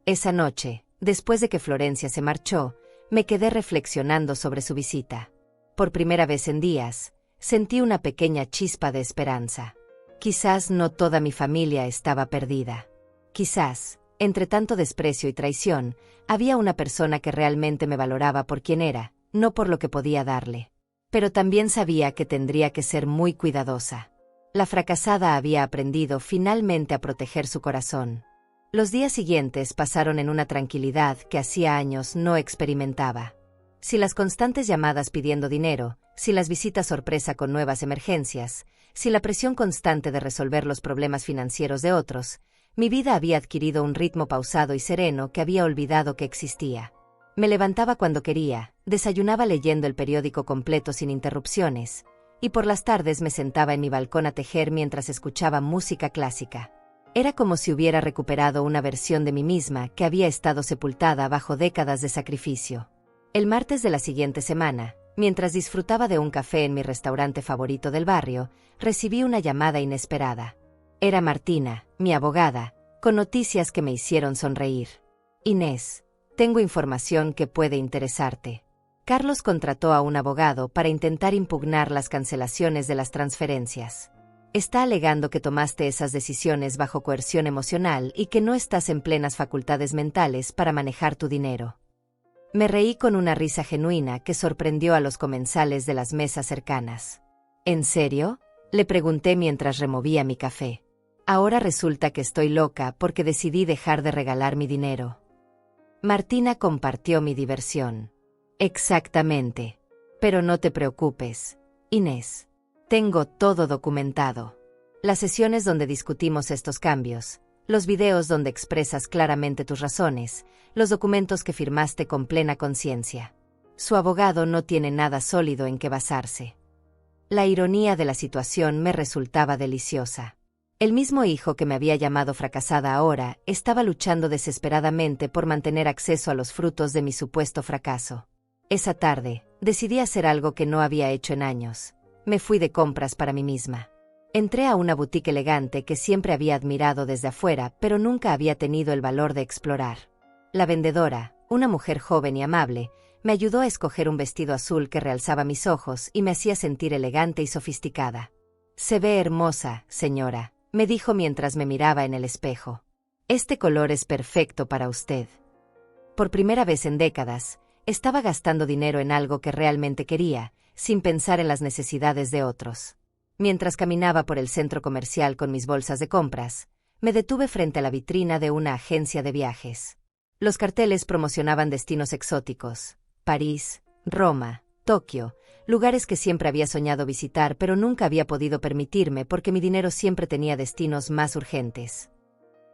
Esa noche, después de que Florencia se marchó, me quedé reflexionando sobre su visita. Por primera vez en días, sentí una pequeña chispa de esperanza. Quizás no toda mi familia estaba perdida. Quizás, entre tanto desprecio y traición, había una persona que realmente me valoraba por quien era, no por lo que podía darle. Pero también sabía que tendría que ser muy cuidadosa. La fracasada había aprendido finalmente a proteger su corazón. Los días siguientes pasaron en una tranquilidad que hacía años no experimentaba. Si las constantes llamadas pidiendo dinero, si las visitas sorpresa con nuevas emergencias, si la presión constante de resolver los problemas financieros de otros, mi vida había adquirido un ritmo pausado y sereno que había olvidado que existía. Me levantaba cuando quería, desayunaba leyendo el periódico completo sin interrupciones, y por las tardes me sentaba en mi balcón a tejer mientras escuchaba música clásica. Era como si hubiera recuperado una versión de mí misma que había estado sepultada bajo décadas de sacrificio. El martes de la siguiente semana, mientras disfrutaba de un café en mi restaurante favorito del barrio, recibí una llamada inesperada. Era Martina, mi abogada, con noticias que me hicieron sonreír. Inés, tengo información que puede interesarte. Carlos contrató a un abogado para intentar impugnar las cancelaciones de las transferencias. Está alegando que tomaste esas decisiones bajo coerción emocional y que no estás en plenas facultades mentales para manejar tu dinero. Me reí con una risa genuina que sorprendió a los comensales de las mesas cercanas. ¿En serio?, le pregunté mientras removía mi café. Ahora resulta que estoy loca porque decidí dejar de regalar mi dinero. Martina compartió mi diversión. Exactamente. Pero no te preocupes, Inés. Tengo todo documentado. Las sesiones donde discutimos estos cambios, los videos donde expresas claramente tus razones, los documentos que firmaste con plena conciencia. Su abogado no tiene nada sólido en que basarse. La ironía de la situación me resultaba deliciosa. El mismo hijo que me había llamado fracasada ahora estaba luchando desesperadamente por mantener acceso a los frutos de mi supuesto fracaso. Esa tarde, decidí hacer algo que no había hecho en años. Me fui de compras para mí misma. Entré a una boutique elegante que siempre había admirado desde afuera, pero nunca había tenido el valor de explorar. La vendedora, una mujer joven y amable, me ayudó a escoger un vestido azul que realzaba mis ojos y me hacía sentir elegante y sofisticada. «Se ve hermosa, señora», me dijo mientras me miraba en el espejo. «Este color es perfecto para usted». Por primera vez en décadas, estaba gastando dinero en algo que realmente quería, sin pensar en las necesidades de otros. Mientras caminaba por el centro comercial con mis bolsas de compras, me detuve frente a la vitrina de una agencia de viajes. Los carteles promocionaban destinos exóticos: París, Roma, Tokio, lugares que siempre había soñado visitar pero nunca había podido permitirme porque mi dinero siempre tenía destinos más urgentes.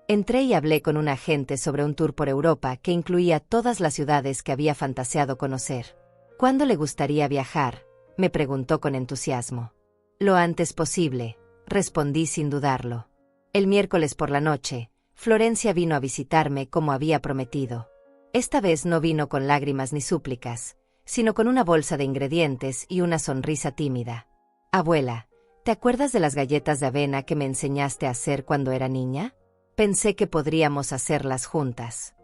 Entré y hablé con un agente sobre un tour por Europa que incluía todas las ciudades que había fantaseado conocer. «¿Cuándo le gustaría viajar?», me preguntó con entusiasmo. «Lo antes posible», respondí sin dudarlo. El miércoles por la noche, Florencia vino a visitarme como había prometido. Esta vez no vino con lágrimas ni súplicas, sino con una bolsa de ingredientes y una sonrisa tímida. «Abuela, ¿te acuerdas de las galletas de avena que me enseñaste a hacer cuando era niña? Pensé que podríamos hacerlas juntas».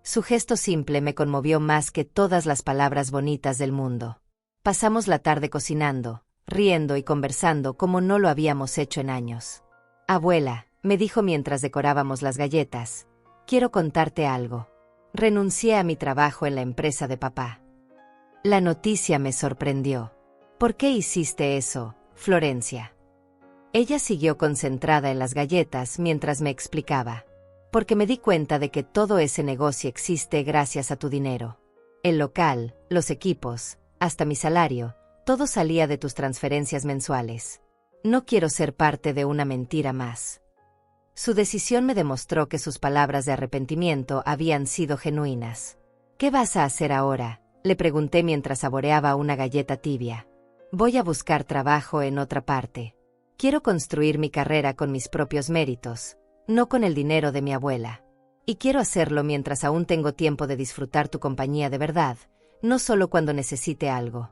Su gesto simple me conmovió más que todas las palabras bonitas del mundo. Pasamos la tarde cocinando, riendo y conversando como no lo habíamos hecho en años. Abuela, me dijo mientras decorábamos las galletas, quiero contarte algo. Renuncié a mi trabajo en la empresa de papá. La noticia me sorprendió. ¿Por qué hiciste eso, Florencia? Ella siguió concentrada en las galletas mientras me explicaba. Porque me di cuenta de que todo ese negocio existe gracias a tu dinero. El local, los equipos, hasta mi salario, todo salía de tus transferencias mensuales. No quiero ser parte de una mentira más. Su decisión me demostró que sus palabras de arrepentimiento habían sido genuinas. ¿Qué vas a hacer ahora?, le pregunté mientras saboreaba una galleta tibia. Voy a buscar trabajo en otra parte. Quiero construir mi carrera con mis propios méritos, no con el dinero de mi abuela. Y quiero hacerlo mientras aún tengo tiempo de disfrutar tu compañía de verdad, no solo cuando necesite algo.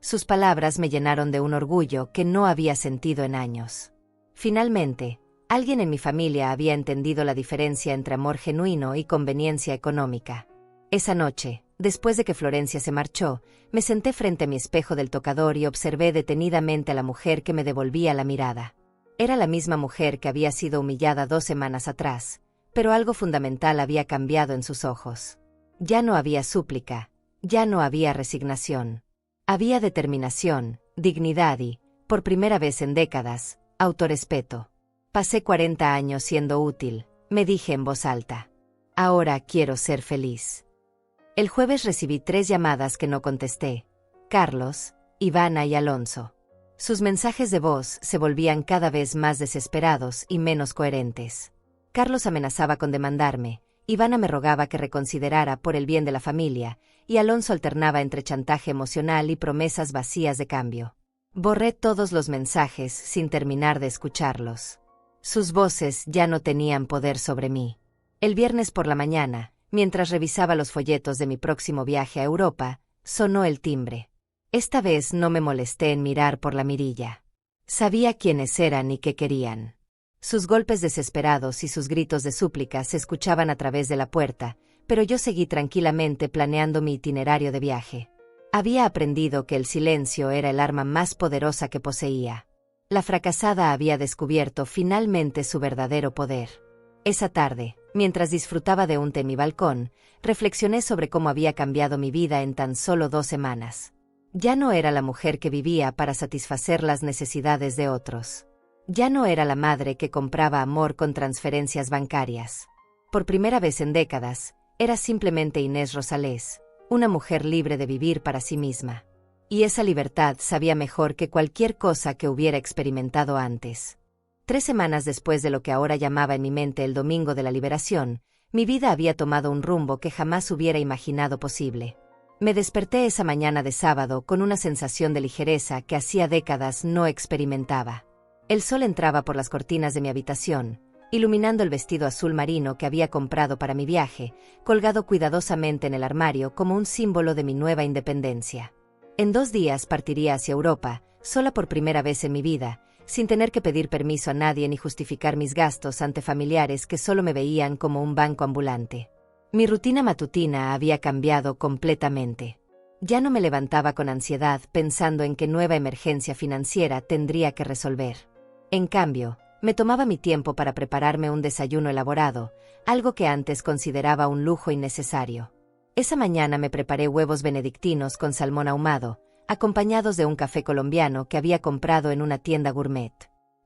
Sus palabras me llenaron de un orgullo que no había sentido en años. Finalmente, alguien en mi familia había entendido la diferencia entre amor genuino y conveniencia económica. Esa noche, después de que Florencia se marchó, me senté frente a mi espejo del tocador y observé detenidamente a la mujer que me devolvía la mirada. Era la misma mujer que había sido humillada 2 semanas atrás, pero algo fundamental había cambiado en sus ojos. Ya no había súplica, ya no había resignación. Había determinación, dignidad y, por primera vez en décadas, autorrespeto. Pasé 40 años siendo útil, me dije en voz alta. Ahora quiero ser feliz. El jueves recibí 3 llamadas que no contesté. Carlos, Ivana y Alonso. Sus mensajes de voz se volvían cada vez más desesperados y menos coherentes. Carlos amenazaba con demandarme, Ivana me rogaba que reconsiderara por el bien de la familia, y Alonso alternaba entre chantaje emocional y promesas vacías de cambio. Borré todos los mensajes sin terminar de escucharlos. Sus voces ya no tenían poder sobre mí. El viernes por la mañana, mientras revisaba los folletos de mi próximo viaje a Europa, sonó el timbre. Esta vez no me molesté en mirar por la mirilla. Sabía quiénes eran y qué querían. Sus golpes desesperados y sus gritos de súplica se escuchaban a través de la puerta, pero yo seguí tranquilamente planeando mi itinerario de viaje. Había aprendido que el silencio era el arma más poderosa que poseía. La fracasada había descubierto finalmente su verdadero poder. Esa tarde, mientras disfrutaba de un té en mi balcón, reflexioné sobre cómo había cambiado mi vida en tan solo 2 semanas. Ya no era la mujer que vivía para satisfacer las necesidades de otros. Ya no era la madre que compraba amor con transferencias bancarias. Por primera vez en décadas, era simplemente Inés Rosales, una mujer libre de vivir para sí misma. Y esa libertad sabía mejor que cualquier cosa que hubiera experimentado antes. 3 semanas después de lo que ahora llamaba en mi mente el Domingo de la Liberación, mi vida había tomado un rumbo que jamás hubiera imaginado posible. Me desperté esa mañana de sábado con una sensación de ligereza que hacía décadas no experimentaba. El sol entraba por las cortinas de mi habitación, iluminando el vestido azul marino que había comprado para mi viaje, colgado cuidadosamente en el armario como un símbolo de mi nueva independencia. En 2 días partiría hacia Europa, sola por primera vez en mi vida, sin tener que pedir permiso a nadie ni justificar mis gastos ante familiares que solo me veían como un banco ambulante. Mi rutina matutina había cambiado completamente. Ya no me levantaba con ansiedad pensando en qué nueva emergencia financiera tendría que resolver. En cambio, me tomaba mi tiempo para prepararme un desayuno elaborado, algo que antes consideraba un lujo innecesario. Esa mañana me preparé huevos benedictinos con salmón ahumado, acompañados de un café colombiano que había comprado en una tienda gourmet.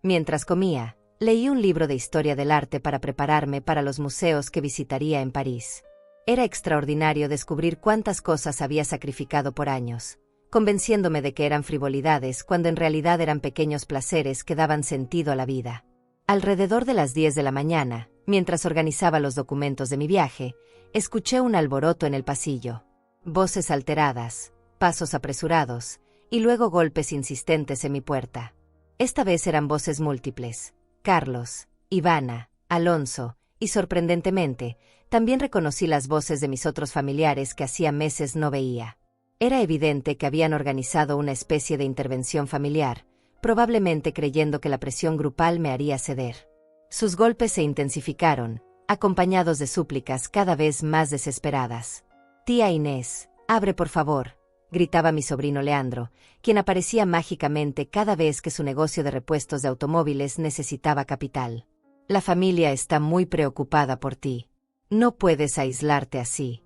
Mientras comía, leí un libro de historia del arte para prepararme para los museos que visitaría en París. Era extraordinario descubrir cuántas cosas había sacrificado por años, convenciéndome de que eran frivolidades cuando en realidad eran pequeños placeres que daban sentido a la vida. Alrededor de las 10 de la mañana, mientras organizaba los documentos de mi viaje, escuché un alboroto en el pasillo. Voces alteradas, pasos apresurados, y luego golpes insistentes en mi puerta. Esta vez eran voces múltiples. Carlos, Ivana, Alonso, y sorprendentemente, también reconocí las voces de mis otros familiares que hacía meses no veía. Era evidente que habían organizado una especie de intervención familiar, probablemente creyendo que la presión grupal me haría ceder. Sus golpes se intensificaron, acompañados de súplicas cada vez más desesperadas. «Tía Inés, abre por favor», gritaba mi sobrino Leandro, quien aparecía mágicamente cada vez que su negocio de repuestos de automóviles necesitaba capital. La familia está muy preocupada por ti. No puedes aislarte así.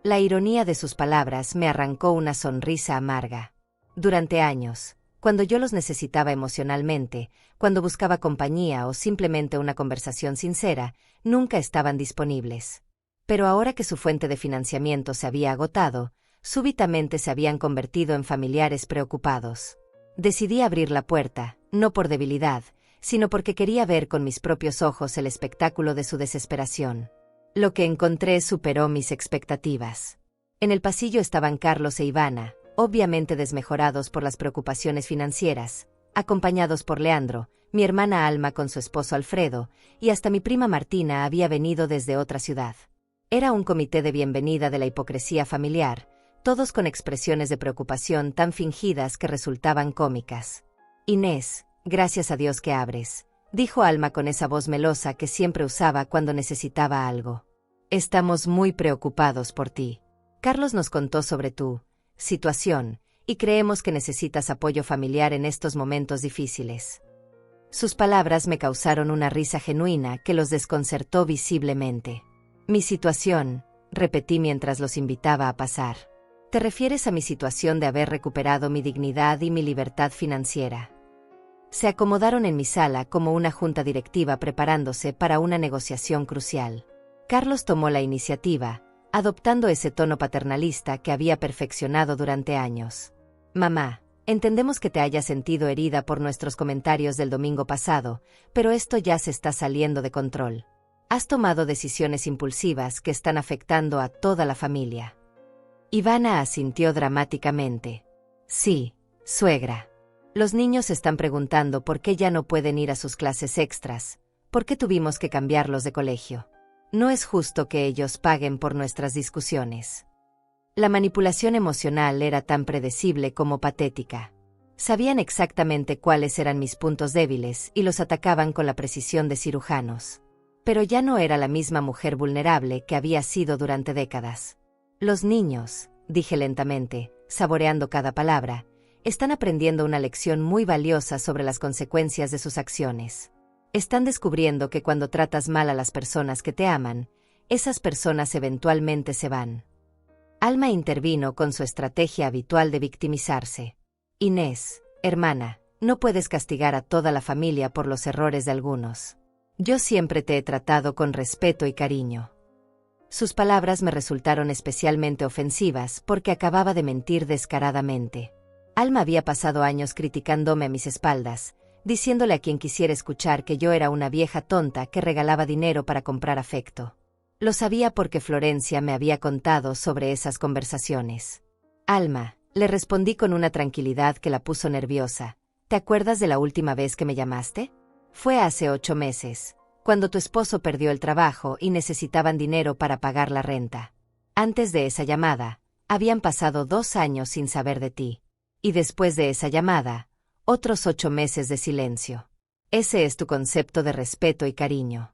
La ironía de sus palabras me arrancó una sonrisa amarga. Durante años, cuando yo los necesitaba emocionalmente, cuando buscaba compañía o simplemente una conversación sincera, nunca estaban disponibles. Pero ahora que su fuente de financiamiento se había agotado, súbitamente se habían convertido en familiares preocupados. Decidí abrir la puerta, no por debilidad, sino porque quería ver con mis propios ojos el espectáculo de su desesperación. Lo que encontré superó mis expectativas. En el pasillo estaban Carlos e Ivana, obviamente desmejorados por las preocupaciones financieras, acompañados por Leandro, mi hermana Alma con su esposo Alfredo, y hasta mi prima Martina había venido desde otra ciudad. Era un comité de bienvenida de la hipocresía familiar, todos con expresiones de preocupación tan fingidas que resultaban cómicas. Inés, gracias a Dios que abres, dijo Alma con esa voz melosa que siempre usaba cuando necesitaba algo. Estamos muy preocupados por ti. Carlos nos contó sobre tu situación, y creemos que necesitas apoyo familiar en estos momentos difíciles. Sus palabras me causaron una risa genuina que los desconcertó visiblemente. Mi situación, repetí mientras los invitaba a pasar. ¿Te refieres a mi situación de haber recuperado mi dignidad y mi libertad financiera? Se acomodaron en mi sala como una junta directiva preparándose para una negociación crucial. Carlos tomó la iniciativa, adoptando ese tono paternalista que había perfeccionado durante años. Mamá, entendemos que te hayas sentido herida por nuestros comentarios del domingo pasado, pero esto ya se está saliendo de control. Has tomado decisiones impulsivas que están afectando a toda la familia. Ivana asintió dramáticamente. Sí, suegra. Los niños están preguntando por qué ya no pueden ir a sus clases extras, por qué tuvimos que cambiarlos de colegio. No es justo que ellos paguen por nuestras discusiones. La manipulación emocional era tan predecible como patética. Sabían exactamente cuáles eran mis puntos débiles y los atacaban con la precisión de cirujanos. Pero ya no era la misma mujer vulnerable que había sido durante décadas. Los niños, dije lentamente, saboreando cada palabra, están aprendiendo una lección muy valiosa sobre las consecuencias de sus acciones. Están descubriendo que cuando tratas mal a las personas que te aman, esas personas eventualmente se van. Alma intervino con su estrategia habitual de victimizarse. Inés, hermana, no puedes castigar a toda la familia por los errores de algunos. Yo siempre te he tratado con respeto y cariño. Sus palabras me resultaron especialmente ofensivas porque acababa de mentir descaradamente. Alma había pasado años criticándome a mis espaldas, diciéndole a quien quisiera escuchar que yo era una vieja tonta que regalaba dinero para comprar afecto. Lo sabía porque Florencia me había contado sobre esas conversaciones. Alma, le respondí con una tranquilidad que la puso nerviosa. ¿Te acuerdas de la última vez que me llamaste? Fue hace 8 meses, cuando tu esposo perdió el trabajo y necesitaban dinero para pagar la renta. Antes de esa llamada, habían pasado 2 años sin saber de ti. Y después de esa llamada, otros 8 meses de silencio. Ese es tu concepto de respeto y cariño.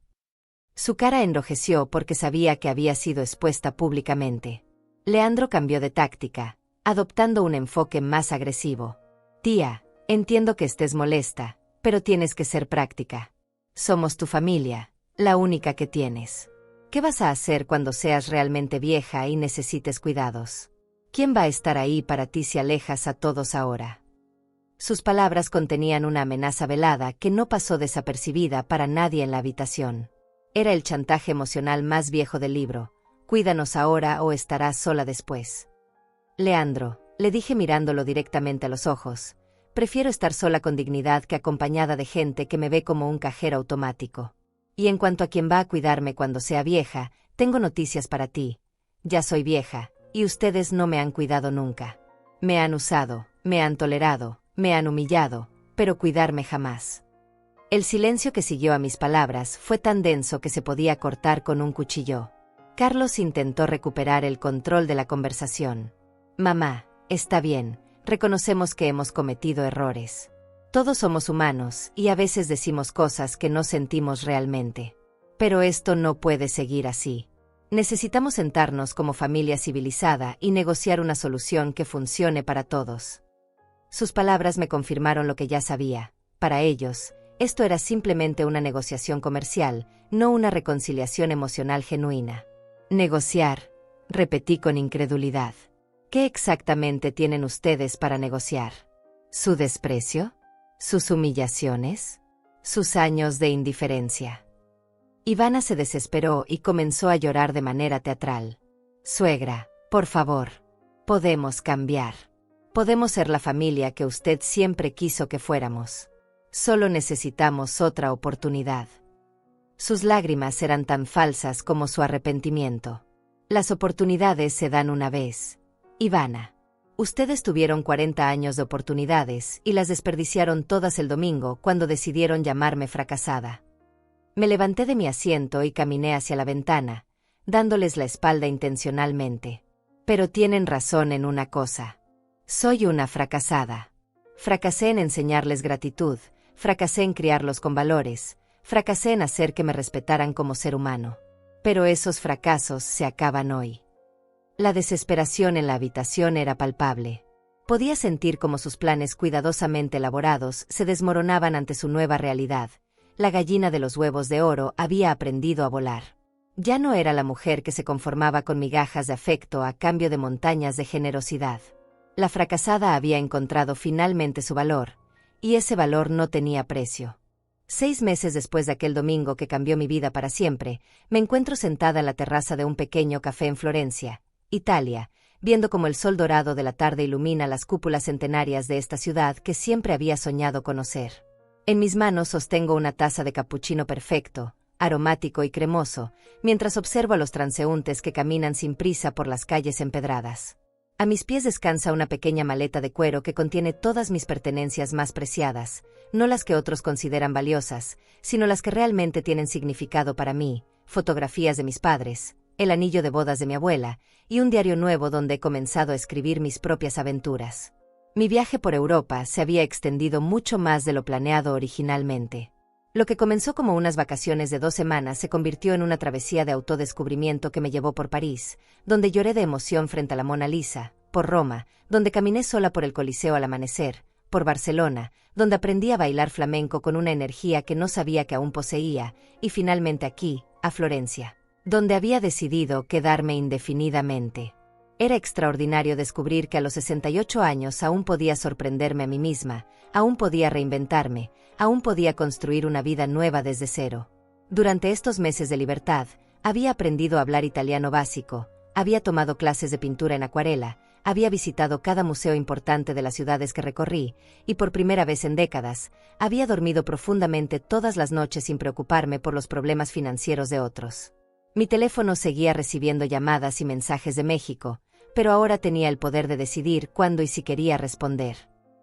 Su cara enrojeció porque sabía que había sido expuesta públicamente. Leandro cambió de táctica, adoptando un enfoque más agresivo. Tía, entiendo que estés molesta, pero tienes que ser práctica. Somos tu familia, la única que tienes. ¿Qué vas a hacer cuando seas realmente vieja y necesites cuidados? ¿Quién va a estar ahí para ti si alejas a todos ahora? Sus palabras contenían una amenaza velada que no pasó desapercibida para nadie en la habitación. Era el chantaje emocional más viejo del libro. Cuídanos ahora o estarás sola después. Leandro, le dije mirándolo directamente a los ojos, prefiero estar sola con dignidad que acompañada de gente que me ve como un cajero automático. Y en cuanto a quien va a cuidarme cuando sea vieja, tengo noticias para ti. Ya soy vieja, y ustedes no me han cuidado nunca. Me han usado, me han tolerado, me han humillado, pero cuidarme jamás. El silencio que siguió a mis palabras fue tan denso que se podía cortar con un cuchillo. Carlos intentó recuperar el control de la conversación. Mamá, está bien, reconocemos que hemos cometido errores. Todos somos humanos y a veces decimos cosas que no sentimos realmente. Pero esto no puede seguir así. Necesitamos sentarnos como familia civilizada y negociar una solución que funcione para todos. Sus palabras me confirmaron lo que ya sabía. Para ellos, esto era simplemente una negociación comercial, no una reconciliación emocional genuina. Negociar, repetí con incredulidad. ¿Qué exactamente tienen ustedes para negociar? ¿Su desprecio? ¿Sus humillaciones? ¿Sus años de indiferencia? Ivana se desesperó y comenzó a llorar de manera teatral. Suegra, por favor, podemos cambiar. Podemos ser la familia que usted siempre quiso que fuéramos. Solo necesitamos otra oportunidad. Sus lágrimas eran tan falsas como su arrepentimiento. Las oportunidades se dan una vez. Ivana, ustedes tuvieron 40 años de oportunidades y las desperdiciaron todas el domingo cuando decidieron llamarme fracasada. Me levanté de mi asiento y caminé hacia la ventana, dándoles la espalda intencionalmente. Pero tienen razón en una cosa. Soy una fracasada. Fracasé en enseñarles gratitud, fracasé en criarlos con valores, fracasé en hacer que me respetaran como ser humano. Pero esos fracasos se acaban hoy. La desesperación en la habitación era palpable. Podía sentir cómo sus planes cuidadosamente elaborados se desmoronaban ante su nueva realidad. La gallina de los huevos de oro había aprendido a volar. Ya no era la mujer que se conformaba con migajas de afecto a cambio de montañas de generosidad. La fracasada había encontrado finalmente su valor, y ese valor no tenía precio. 6 meses después de aquel domingo que cambió mi vida para siempre, me encuentro sentada en la terraza de un pequeño café en Florencia, Italia, viendo cómo el sol dorado de la tarde ilumina las cúpulas centenarias de esta ciudad que siempre había soñado conocer. En mis manos sostengo una taza de capuchino perfecto, aromático y cremoso, mientras observo a los transeúntes que caminan sin prisa por las calles empedradas. A mis pies descansa una pequeña maleta de cuero que contiene todas mis pertenencias más preciadas, no las que otros consideran valiosas, sino las que realmente tienen significado para mí, fotografías de mis padres, el anillo de bodas de mi abuela, y un diario nuevo donde he comenzado a escribir mis propias aventuras. Mi viaje por Europa se había extendido mucho más de lo planeado originalmente. Lo que comenzó como unas vacaciones de 2 semanas se convirtió en una travesía de autodescubrimiento que me llevó por París, donde lloré de emoción frente a la Mona Lisa, por Roma, donde caminé sola por el Coliseo al amanecer, por Barcelona, donde aprendí a bailar flamenco con una energía que no sabía que aún poseía, y finalmente aquí, a Florencia, donde había decidido quedarme indefinidamente. Era extraordinario descubrir que a los 68 años aún podía sorprenderme a mí misma, aún podía reinventarme, aún podía construir una vida nueva desde cero. Durante estos meses de libertad, había aprendido a hablar italiano básico, había tomado clases de pintura en acuarela, había visitado cada museo importante de las ciudades que recorrí, y por primera vez en décadas, había dormido profundamente todas las noches sin preocuparme por los problemas financieros de otros. Mi teléfono seguía recibiendo llamadas y mensajes de México, pero ahora tenía el poder de decidir cuándo y si quería responder.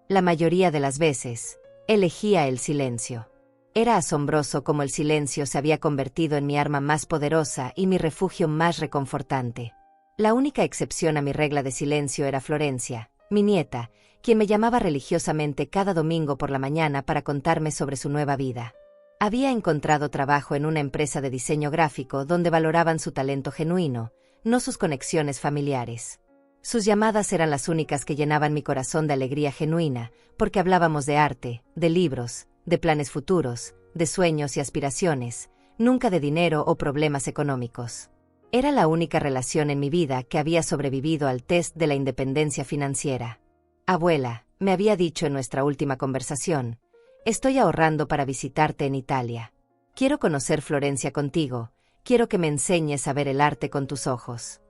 La mayoría de las veces, elegía el silencio. Era asombroso cómo el silencio se había convertido en mi arma más poderosa y mi refugio más reconfortante. La única excepción a mi regla de silencio era Florencia, mi nieta, quien me llamaba religiosamente cada domingo por la mañana para contarme sobre su nueva vida. Había encontrado trabajo en una empresa de diseño gráfico donde valoraban su talento genuino, no sus conexiones familiares. Sus llamadas eran las únicas que llenaban mi corazón de alegría genuina, porque hablábamos de arte, de libros, de planes futuros, de sueños y aspiraciones, nunca de dinero o problemas económicos. Era la única relación en mi vida que había sobrevivido al test de la independencia financiera. Abuela, me había dicho en nuestra última conversación, estoy ahorrando para visitarte en Italia. Quiero conocer Florencia contigo, quiero que me enseñes a ver el arte con tus ojos.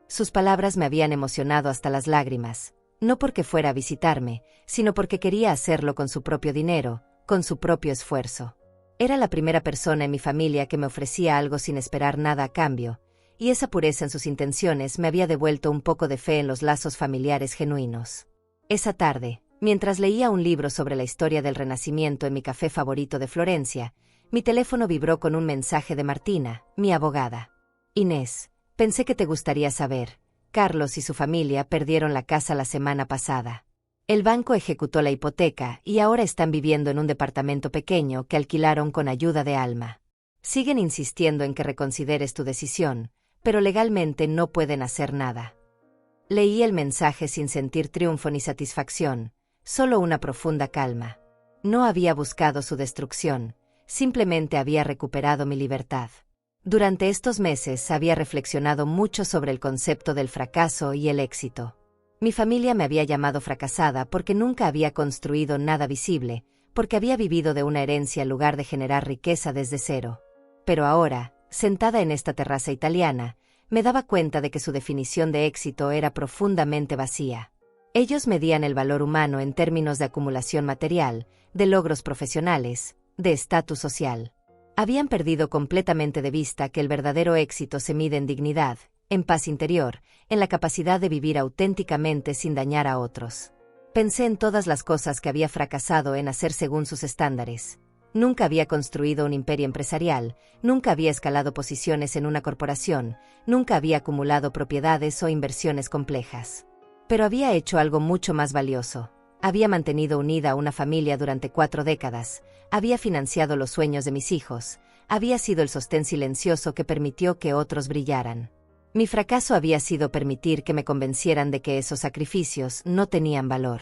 Sus palabras me habían emocionado hasta las lágrimas, no porque fuera a visitarme, sino porque quería hacerlo con su propio dinero, con su propio esfuerzo. Era la primera persona en mi familia que me ofrecía algo sin esperar nada a cambio, y esa pureza en sus intenciones me había devuelto un poco de fe en los lazos familiares genuinos. Esa tarde, mientras leía un libro sobre la historia del Renacimiento en mi café favorito de Florencia, mi teléfono vibró con un mensaje de Martina, mi abogada. Inés, pensé que te gustaría saber, Carlos y su familia perdieron la casa la semana pasada. El banco ejecutó la hipoteca y ahora están viviendo en un departamento pequeño que alquilaron con ayuda de Alma. Siguen insistiendo en que reconsideres tu decisión, pero legalmente no pueden hacer nada. Leí el mensaje sin sentir triunfo ni satisfacción, solo una profunda calma. No había buscado su destrucción, simplemente había recuperado mi libertad. Durante estos meses había reflexionado mucho sobre el concepto del fracaso y el éxito. Mi familia me había llamado fracasada porque nunca había construido nada visible, porque había vivido de una herencia en lugar de generar riqueza desde cero. Pero ahora, sentada en esta terraza italiana, me daba cuenta de que su definición de éxito era profundamente vacía. Ellos medían el valor humano en términos de acumulación material, de logros profesionales, de estatus social. Habían perdido completamente de vista que el verdadero éxito se mide en dignidad, en paz interior, en la capacidad de vivir auténticamente sin dañar a otros. Pensé en todas las cosas que había fracasado en hacer según sus estándares. Nunca había construido un imperio empresarial, nunca había escalado posiciones en una corporación, nunca había acumulado propiedades o inversiones complejas. Pero había hecho algo mucho más valioso. Había mantenido unida a una familia durante 4 décadas, había financiado los sueños de mis hijos, había sido el sostén silencioso que permitió que otros brillaran. Mi fracaso había sido permitir que me convencieran de que esos sacrificios no tenían valor.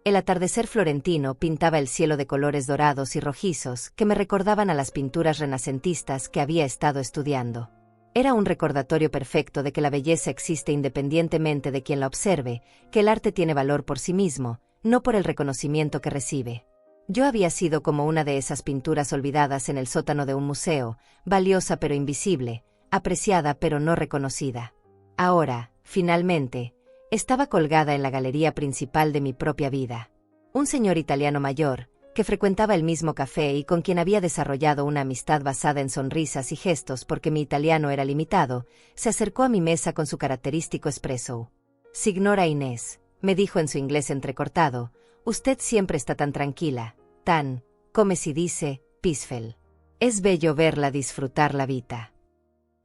El atardecer florentino pintaba el cielo de colores dorados y rojizos que me recordaban a las pinturas renacentistas que había estado estudiando. Era un recordatorio perfecto de que la belleza existe independientemente de quien la observe, que el arte tiene valor por sí mismo, no por el reconocimiento que recibe. Yo había sido como una de esas pinturas olvidadas en el sótano de un museo, valiosa pero invisible, apreciada pero no reconocida. Ahora, finalmente, estaba colgada en la galería principal de mi propia vida. Un señor italiano mayor, que frecuentaba el mismo café y con quien había desarrollado una amistad basada en sonrisas y gestos porque mi italiano era limitado, se acercó a mi mesa con su característico espresso. «Signora Inés», me dijo en su inglés entrecortado, «usted siempre está tan tranquila, tan, come si dice, peaceful. Es bello verla disfrutar la vida».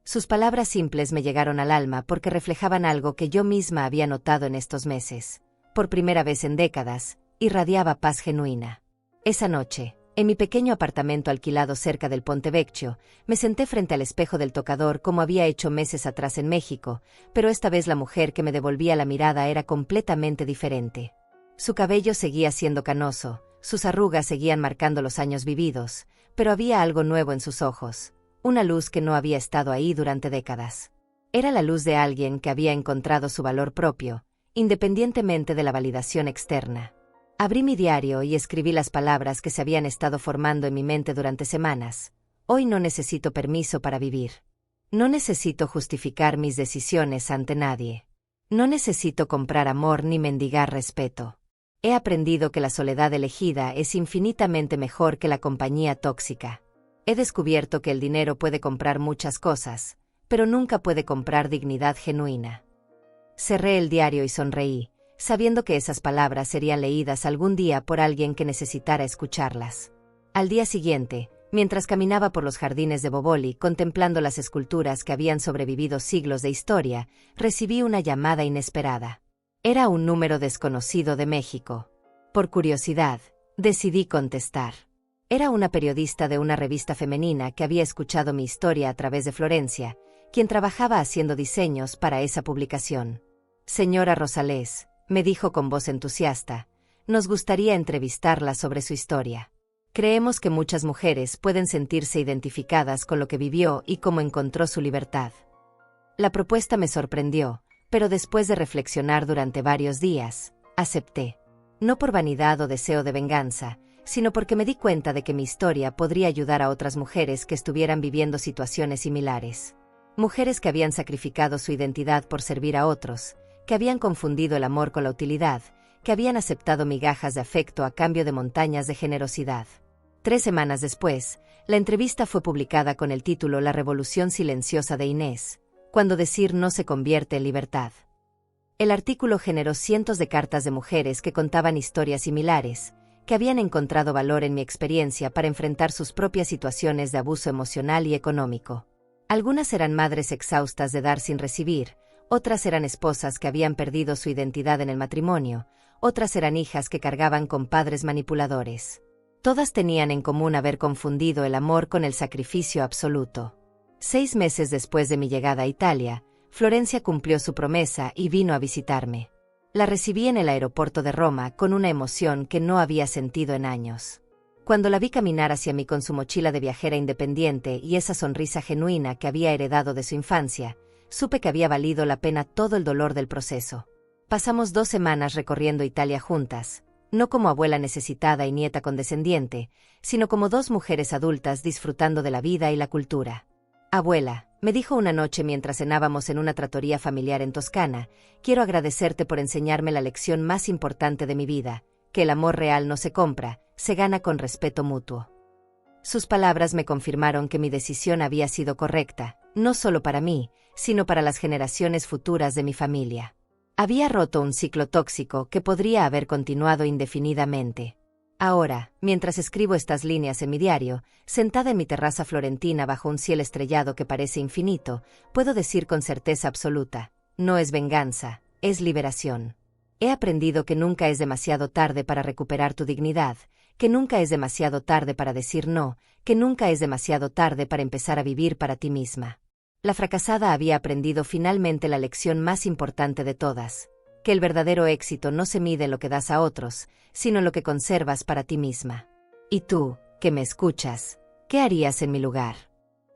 Sus palabras simples me llegaron al alma porque reflejaban algo que yo misma había notado en estos meses. Por primera vez en décadas, irradiaba paz genuina. Esa noche, en mi pequeño apartamento alquilado cerca del Ponte Vecchio, me senté frente al espejo del tocador como había hecho meses atrás en México, pero esta vez la mujer que me devolvía la mirada era completamente diferente. Su cabello seguía siendo canoso, sus arrugas seguían marcando los años vividos, pero había algo nuevo en sus ojos. Una luz que no había estado ahí durante décadas. Era la luz de alguien que había encontrado su valor propio, independientemente de la validación externa. Abrí mi diario y escribí las palabras que se habían estado formando en mi mente durante semanas. Hoy no necesito permiso para vivir. No necesito justificar mis decisiones ante nadie. No necesito comprar amor ni mendigar respeto. He aprendido que la soledad elegida es infinitamente mejor que la compañía tóxica. He descubierto que el dinero puede comprar muchas cosas, pero nunca puede comprar dignidad genuina. Cerré el diario y sonreí, sabiendo que esas palabras serían leídas algún día por alguien que necesitara escucharlas. Al día siguiente, mientras caminaba por los jardines de Boboli contemplando las esculturas que habían sobrevivido siglos de historia, recibí una llamada inesperada. Era un número desconocido de México. Por curiosidad, decidí contestar. Era una periodista de una revista femenina que había escuchado mi historia a través de Florencia, quien trabajaba haciendo diseños para esa publicación. «Señora Rosales», me dijo con voz entusiasta, «nos gustaría entrevistarla sobre su historia. Creemos que muchas mujeres pueden sentirse identificadas con lo que vivió y cómo encontró su libertad». La propuesta me sorprendió, pero después de reflexionar durante varios días, acepté. No por vanidad o deseo de venganza, sino porque me di cuenta de que mi historia podría ayudar a otras mujeres que estuvieran viviendo situaciones similares. Mujeres que habían sacrificado su identidad por servir a otros, que habían confundido el amor con la utilidad, que habían aceptado migajas de afecto a cambio de montañas de generosidad. 3 semanas después, la entrevista fue publicada con el título La revolución silenciosa de Inés, cuando decir no se convierte en libertad. El artículo generó cientos de cartas de mujeres que contaban historias similares, que habían encontrado valor en mi experiencia para enfrentar sus propias situaciones de abuso emocional y económico. Algunas eran madres exhaustas de dar sin recibir, otras eran esposas que habían perdido su identidad en el matrimonio, otras eran hijas que cargaban con padres manipuladores. Todas tenían en común haber confundido el amor con el sacrificio absoluto. 6 meses después de mi llegada a Italia, Florencia cumplió su promesa y vino a visitarme. La recibí en el aeropuerto de Roma con una emoción que no había sentido en años. Cuando la vi caminar hacia mí con su mochila de viajera independiente y esa sonrisa genuina que había heredado de su infancia, supe que había valido la pena todo el dolor del proceso. Pasamos 2 semanas recorriendo Italia juntas, no como abuela necesitada y nieta condescendiente, sino como 2 mujeres adultas disfrutando de la vida y la cultura. Abuela, me dijo una noche mientras cenábamos en una trattoria familiar en Toscana, quiero agradecerte por enseñarme la lección más importante de mi vida, que el amor real no se compra, se gana con respeto mutuo. Sus palabras me confirmaron que mi decisión había sido correcta, no solo para mí, sino para las generaciones futuras de mi familia. Había roto un ciclo tóxico que podría haber continuado indefinidamente. Ahora, mientras escribo estas líneas en mi diario, sentada en mi terraza florentina bajo un cielo estrellado que parece infinito, puedo decir con certeza absoluta, no es venganza, es liberación. He aprendido que nunca es demasiado tarde para recuperar tu dignidad, que nunca es demasiado tarde para decir no, que nunca es demasiado tarde para empezar a vivir para ti misma. La fracasada había aprendido finalmente la lección más importante de todas, que el verdadero éxito no se mide en lo que das a otros, sino en lo que conservas para ti misma. Y tú, que me escuchas, ¿qué harías en mi lugar?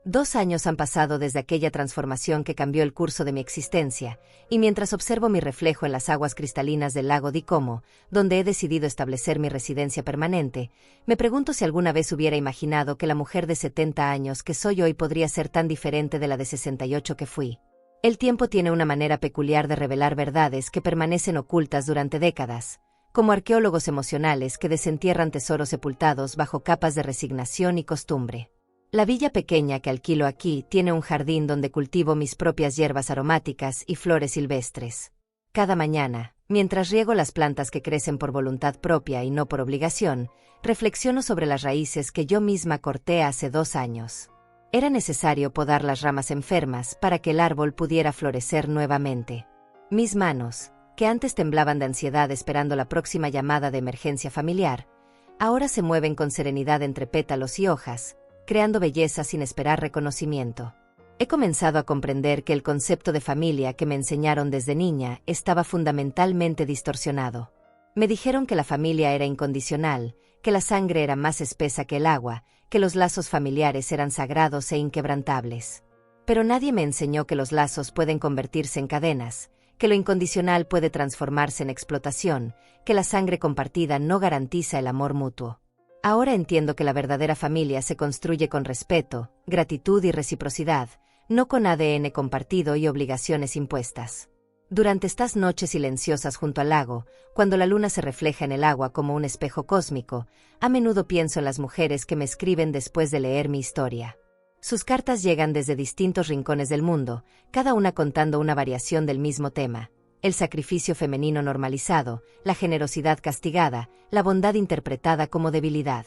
2 años han pasado desde aquella transformación que cambió el curso de mi existencia, y mientras observo mi reflejo en las aguas cristalinas del lago di Como, donde he decidido establecer mi residencia permanente, me pregunto si alguna vez hubiera imaginado que la mujer de 70 años que soy hoy podría ser tan diferente de la de 68 que fui. El tiempo tiene una manera peculiar de revelar verdades que permanecen ocultas durante décadas, como arqueólogos emocionales que desentierran tesoros sepultados bajo capas de resignación y costumbre. La villa pequeña que alquilo aquí tiene un jardín donde cultivo mis propias hierbas aromáticas y flores silvestres. Cada mañana, mientras riego las plantas que crecen por voluntad propia y no por obligación, reflexiono sobre las raíces que yo misma corté hace 2 años. Era necesario podar las ramas enfermas para que el árbol pudiera florecer nuevamente. Mis manos, que antes temblaban de ansiedad esperando la próxima llamada de emergencia familiar, ahora se mueven con serenidad entre pétalos y hojas, creando belleza sin esperar reconocimiento. He comenzado a comprender que el concepto de familia que me enseñaron desde niña estaba fundamentalmente distorsionado. Me dijeron que la familia era incondicional, que la sangre era más espesa que el agua, que los lazos familiares eran sagrados e inquebrantables. Pero nadie me enseñó que los lazos pueden convertirse en cadenas, que lo incondicional puede transformarse en explotación, que la sangre compartida no garantiza el amor mutuo. Ahora entiendo que la verdadera familia se construye con respeto, gratitud y reciprocidad, no con ADN compartido y obligaciones impuestas. Durante estas noches silenciosas junto al lago, cuando la luna se refleja en el agua como un espejo cósmico, a menudo pienso en las mujeres que me escriben después de leer mi historia. Sus cartas llegan desde distintos rincones del mundo, cada una contando una variación del mismo tema: el sacrificio femenino normalizado, la generosidad castigada, la bondad interpretada como debilidad.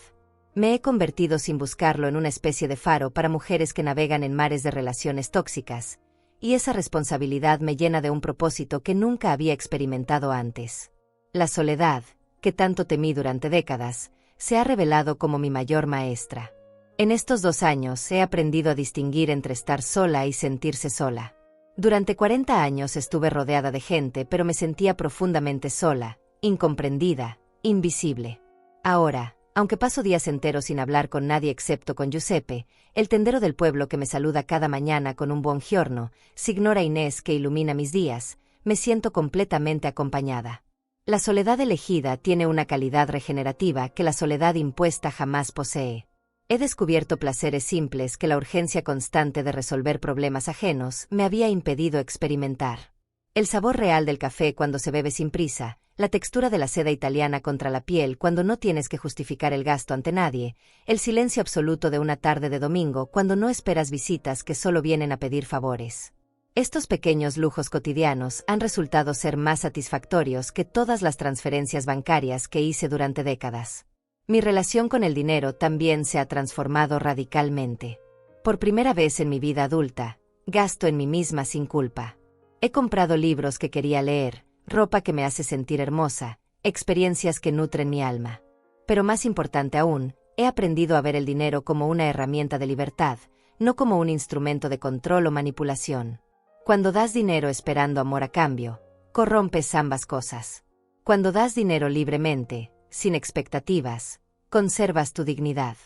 Me he convertido sin buscarlo en una especie de faro para mujeres que navegan en mares de relaciones tóxicas, y esa responsabilidad me llena de un propósito que nunca había experimentado antes. La soledad, que tanto temí durante décadas, se ha revelado como mi mayor maestra. En estos 2 años he aprendido a distinguir entre estar sola y sentirse sola. Durante 40 años estuve rodeada de gente, pero me sentía profundamente sola, incomprendida, invisible. Ahora, aunque paso días enteros sin hablar con nadie excepto con Giuseppe, el tendero del pueblo que me saluda cada mañana con un buongiorno, signora Inés que ilumina mis días, me siento completamente acompañada. La soledad elegida tiene una calidad regenerativa que la soledad impuesta jamás posee. He descubierto placeres simples que la urgencia constante de resolver problemas ajenos me había impedido experimentar. El sabor real del café cuando se bebe sin prisa, la textura de la seda italiana contra la piel cuando no tienes que justificar el gasto ante nadie, el silencio absoluto de una tarde de domingo cuando no esperas visitas que solo vienen a pedir favores. Estos pequeños lujos cotidianos han resultado ser más satisfactorios que todas las transferencias bancarias que hice durante décadas. Mi relación con el dinero también se ha transformado radicalmente. Por primera vez en mi vida adulta, gasto en mí misma sin culpa. He comprado libros que quería leer, ropa que me hace sentir hermosa, experiencias que nutren mi alma. Pero más importante aún, he aprendido a ver el dinero como una herramienta de libertad, no como un instrumento de control o manipulación. Cuando das dinero esperando amor a cambio, corrompes ambas cosas. Cuando das dinero libremente, sin expectativas, conservas tu dignidad.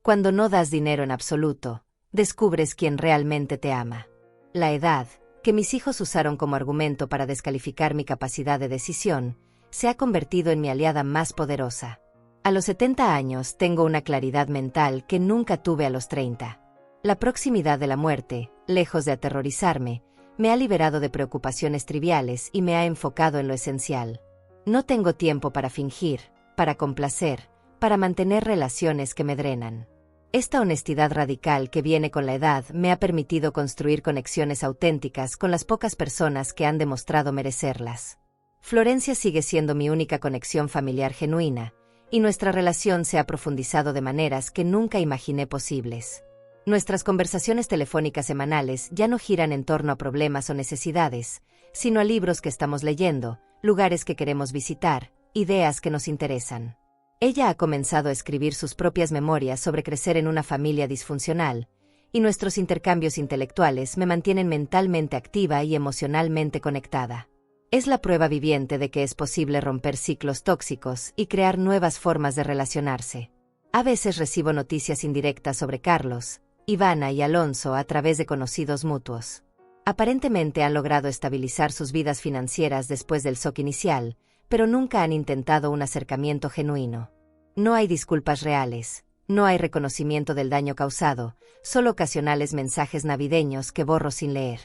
Cuando no das dinero en absoluto, descubres quién realmente te ama. La edad, que mis hijos usaron como argumento para descalificar mi capacidad de decisión, se ha convertido en mi aliada más poderosa. A los 70 años tengo una claridad mental que nunca tuve a los 30. La proximidad de la muerte, lejos de aterrorizarme, me ha liberado de preocupaciones triviales y me ha enfocado en lo esencial. No tengo tiempo para fingir, para complacer, para mantener relaciones que me drenan. Esta honestidad radical que viene con la edad me ha permitido construir conexiones auténticas con las pocas personas que han demostrado merecerlas. Florencia sigue siendo mi única conexión familiar genuina, y nuestra relación se ha profundizado de maneras que nunca imaginé posibles. Nuestras conversaciones telefónicas semanales ya no giran en torno a problemas o necesidades, sino a libros que estamos leyendo, lugares que queremos visitar, ideas que nos interesan. Ella ha comenzado a escribir sus propias memorias sobre crecer en una familia disfuncional, y nuestros intercambios intelectuales me mantienen mentalmente activa y emocionalmente conectada. Es la prueba viviente de que es posible romper ciclos tóxicos y crear nuevas formas de relacionarse. A veces recibo noticias indirectas sobre Carlos, Ivana y Alonso a través de conocidos mutuos. Aparentemente han logrado estabilizar sus vidas financieras después del shock inicial, pero nunca han intentado un acercamiento genuino. No hay disculpas reales, no hay reconocimiento del daño causado, solo ocasionales mensajes navideños que borro sin leer.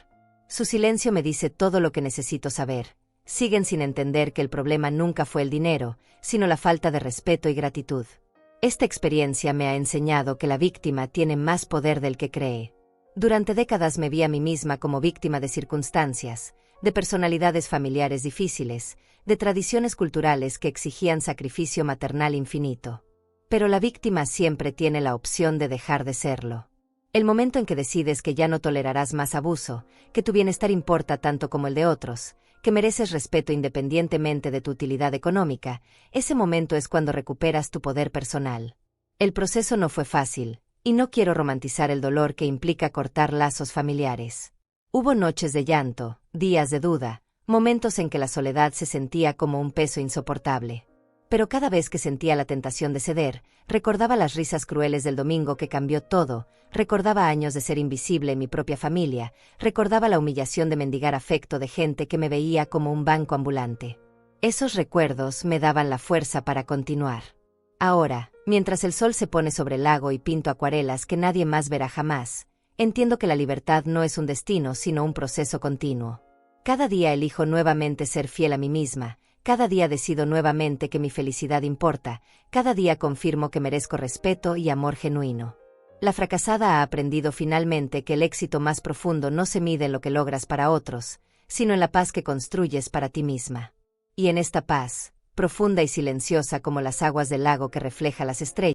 Su silencio me dice todo lo que necesito saber. Siguen sin entender que el problema nunca fue el dinero, sino la falta de respeto y gratitud. Esta experiencia me ha enseñado que la víctima tiene más poder del que cree. Durante décadas me vi a mí misma como víctima de circunstancias, de personalidades familiares difíciles, de tradiciones culturales que exigían sacrificio maternal infinito. Pero la víctima siempre tiene la opción de dejar de serlo. El momento en que decides que ya no tolerarás más abuso, que tu bienestar importa tanto como el de otros, que mereces respeto independientemente de tu utilidad económica, ese momento es cuando recuperas tu poder personal. El proceso no fue fácil, y no quiero romantizar el dolor que implica cortar lazos familiares. Hubo noches de llanto, días de duda, momentos en que la soledad se sentía como un peso insoportable. Pero cada vez que sentía la tentación de ceder, recordaba las risas crueles del domingo que cambió todo, recordaba años de ser invisible en mi propia familia, recordaba la humillación de mendigar afecto de gente que me veía como un banco ambulante. Esos recuerdos me daban la fuerza para continuar. Ahora, mientras el sol se pone sobre el lago y pinto acuarelas que nadie más verá jamás, entiendo que la libertad no es un destino sino un proceso continuo. Cada día elijo nuevamente ser fiel a mí misma, cada día decido nuevamente que mi felicidad importa, cada día confirmo que merezco respeto y amor genuino. La fracasada ha aprendido finalmente que el éxito más profundo no se mide en lo que logras para otros, sino en la paz que construyes para ti misma. Y en esta paz, profunda y silenciosa como las aguas del lago que refleja las estrellas,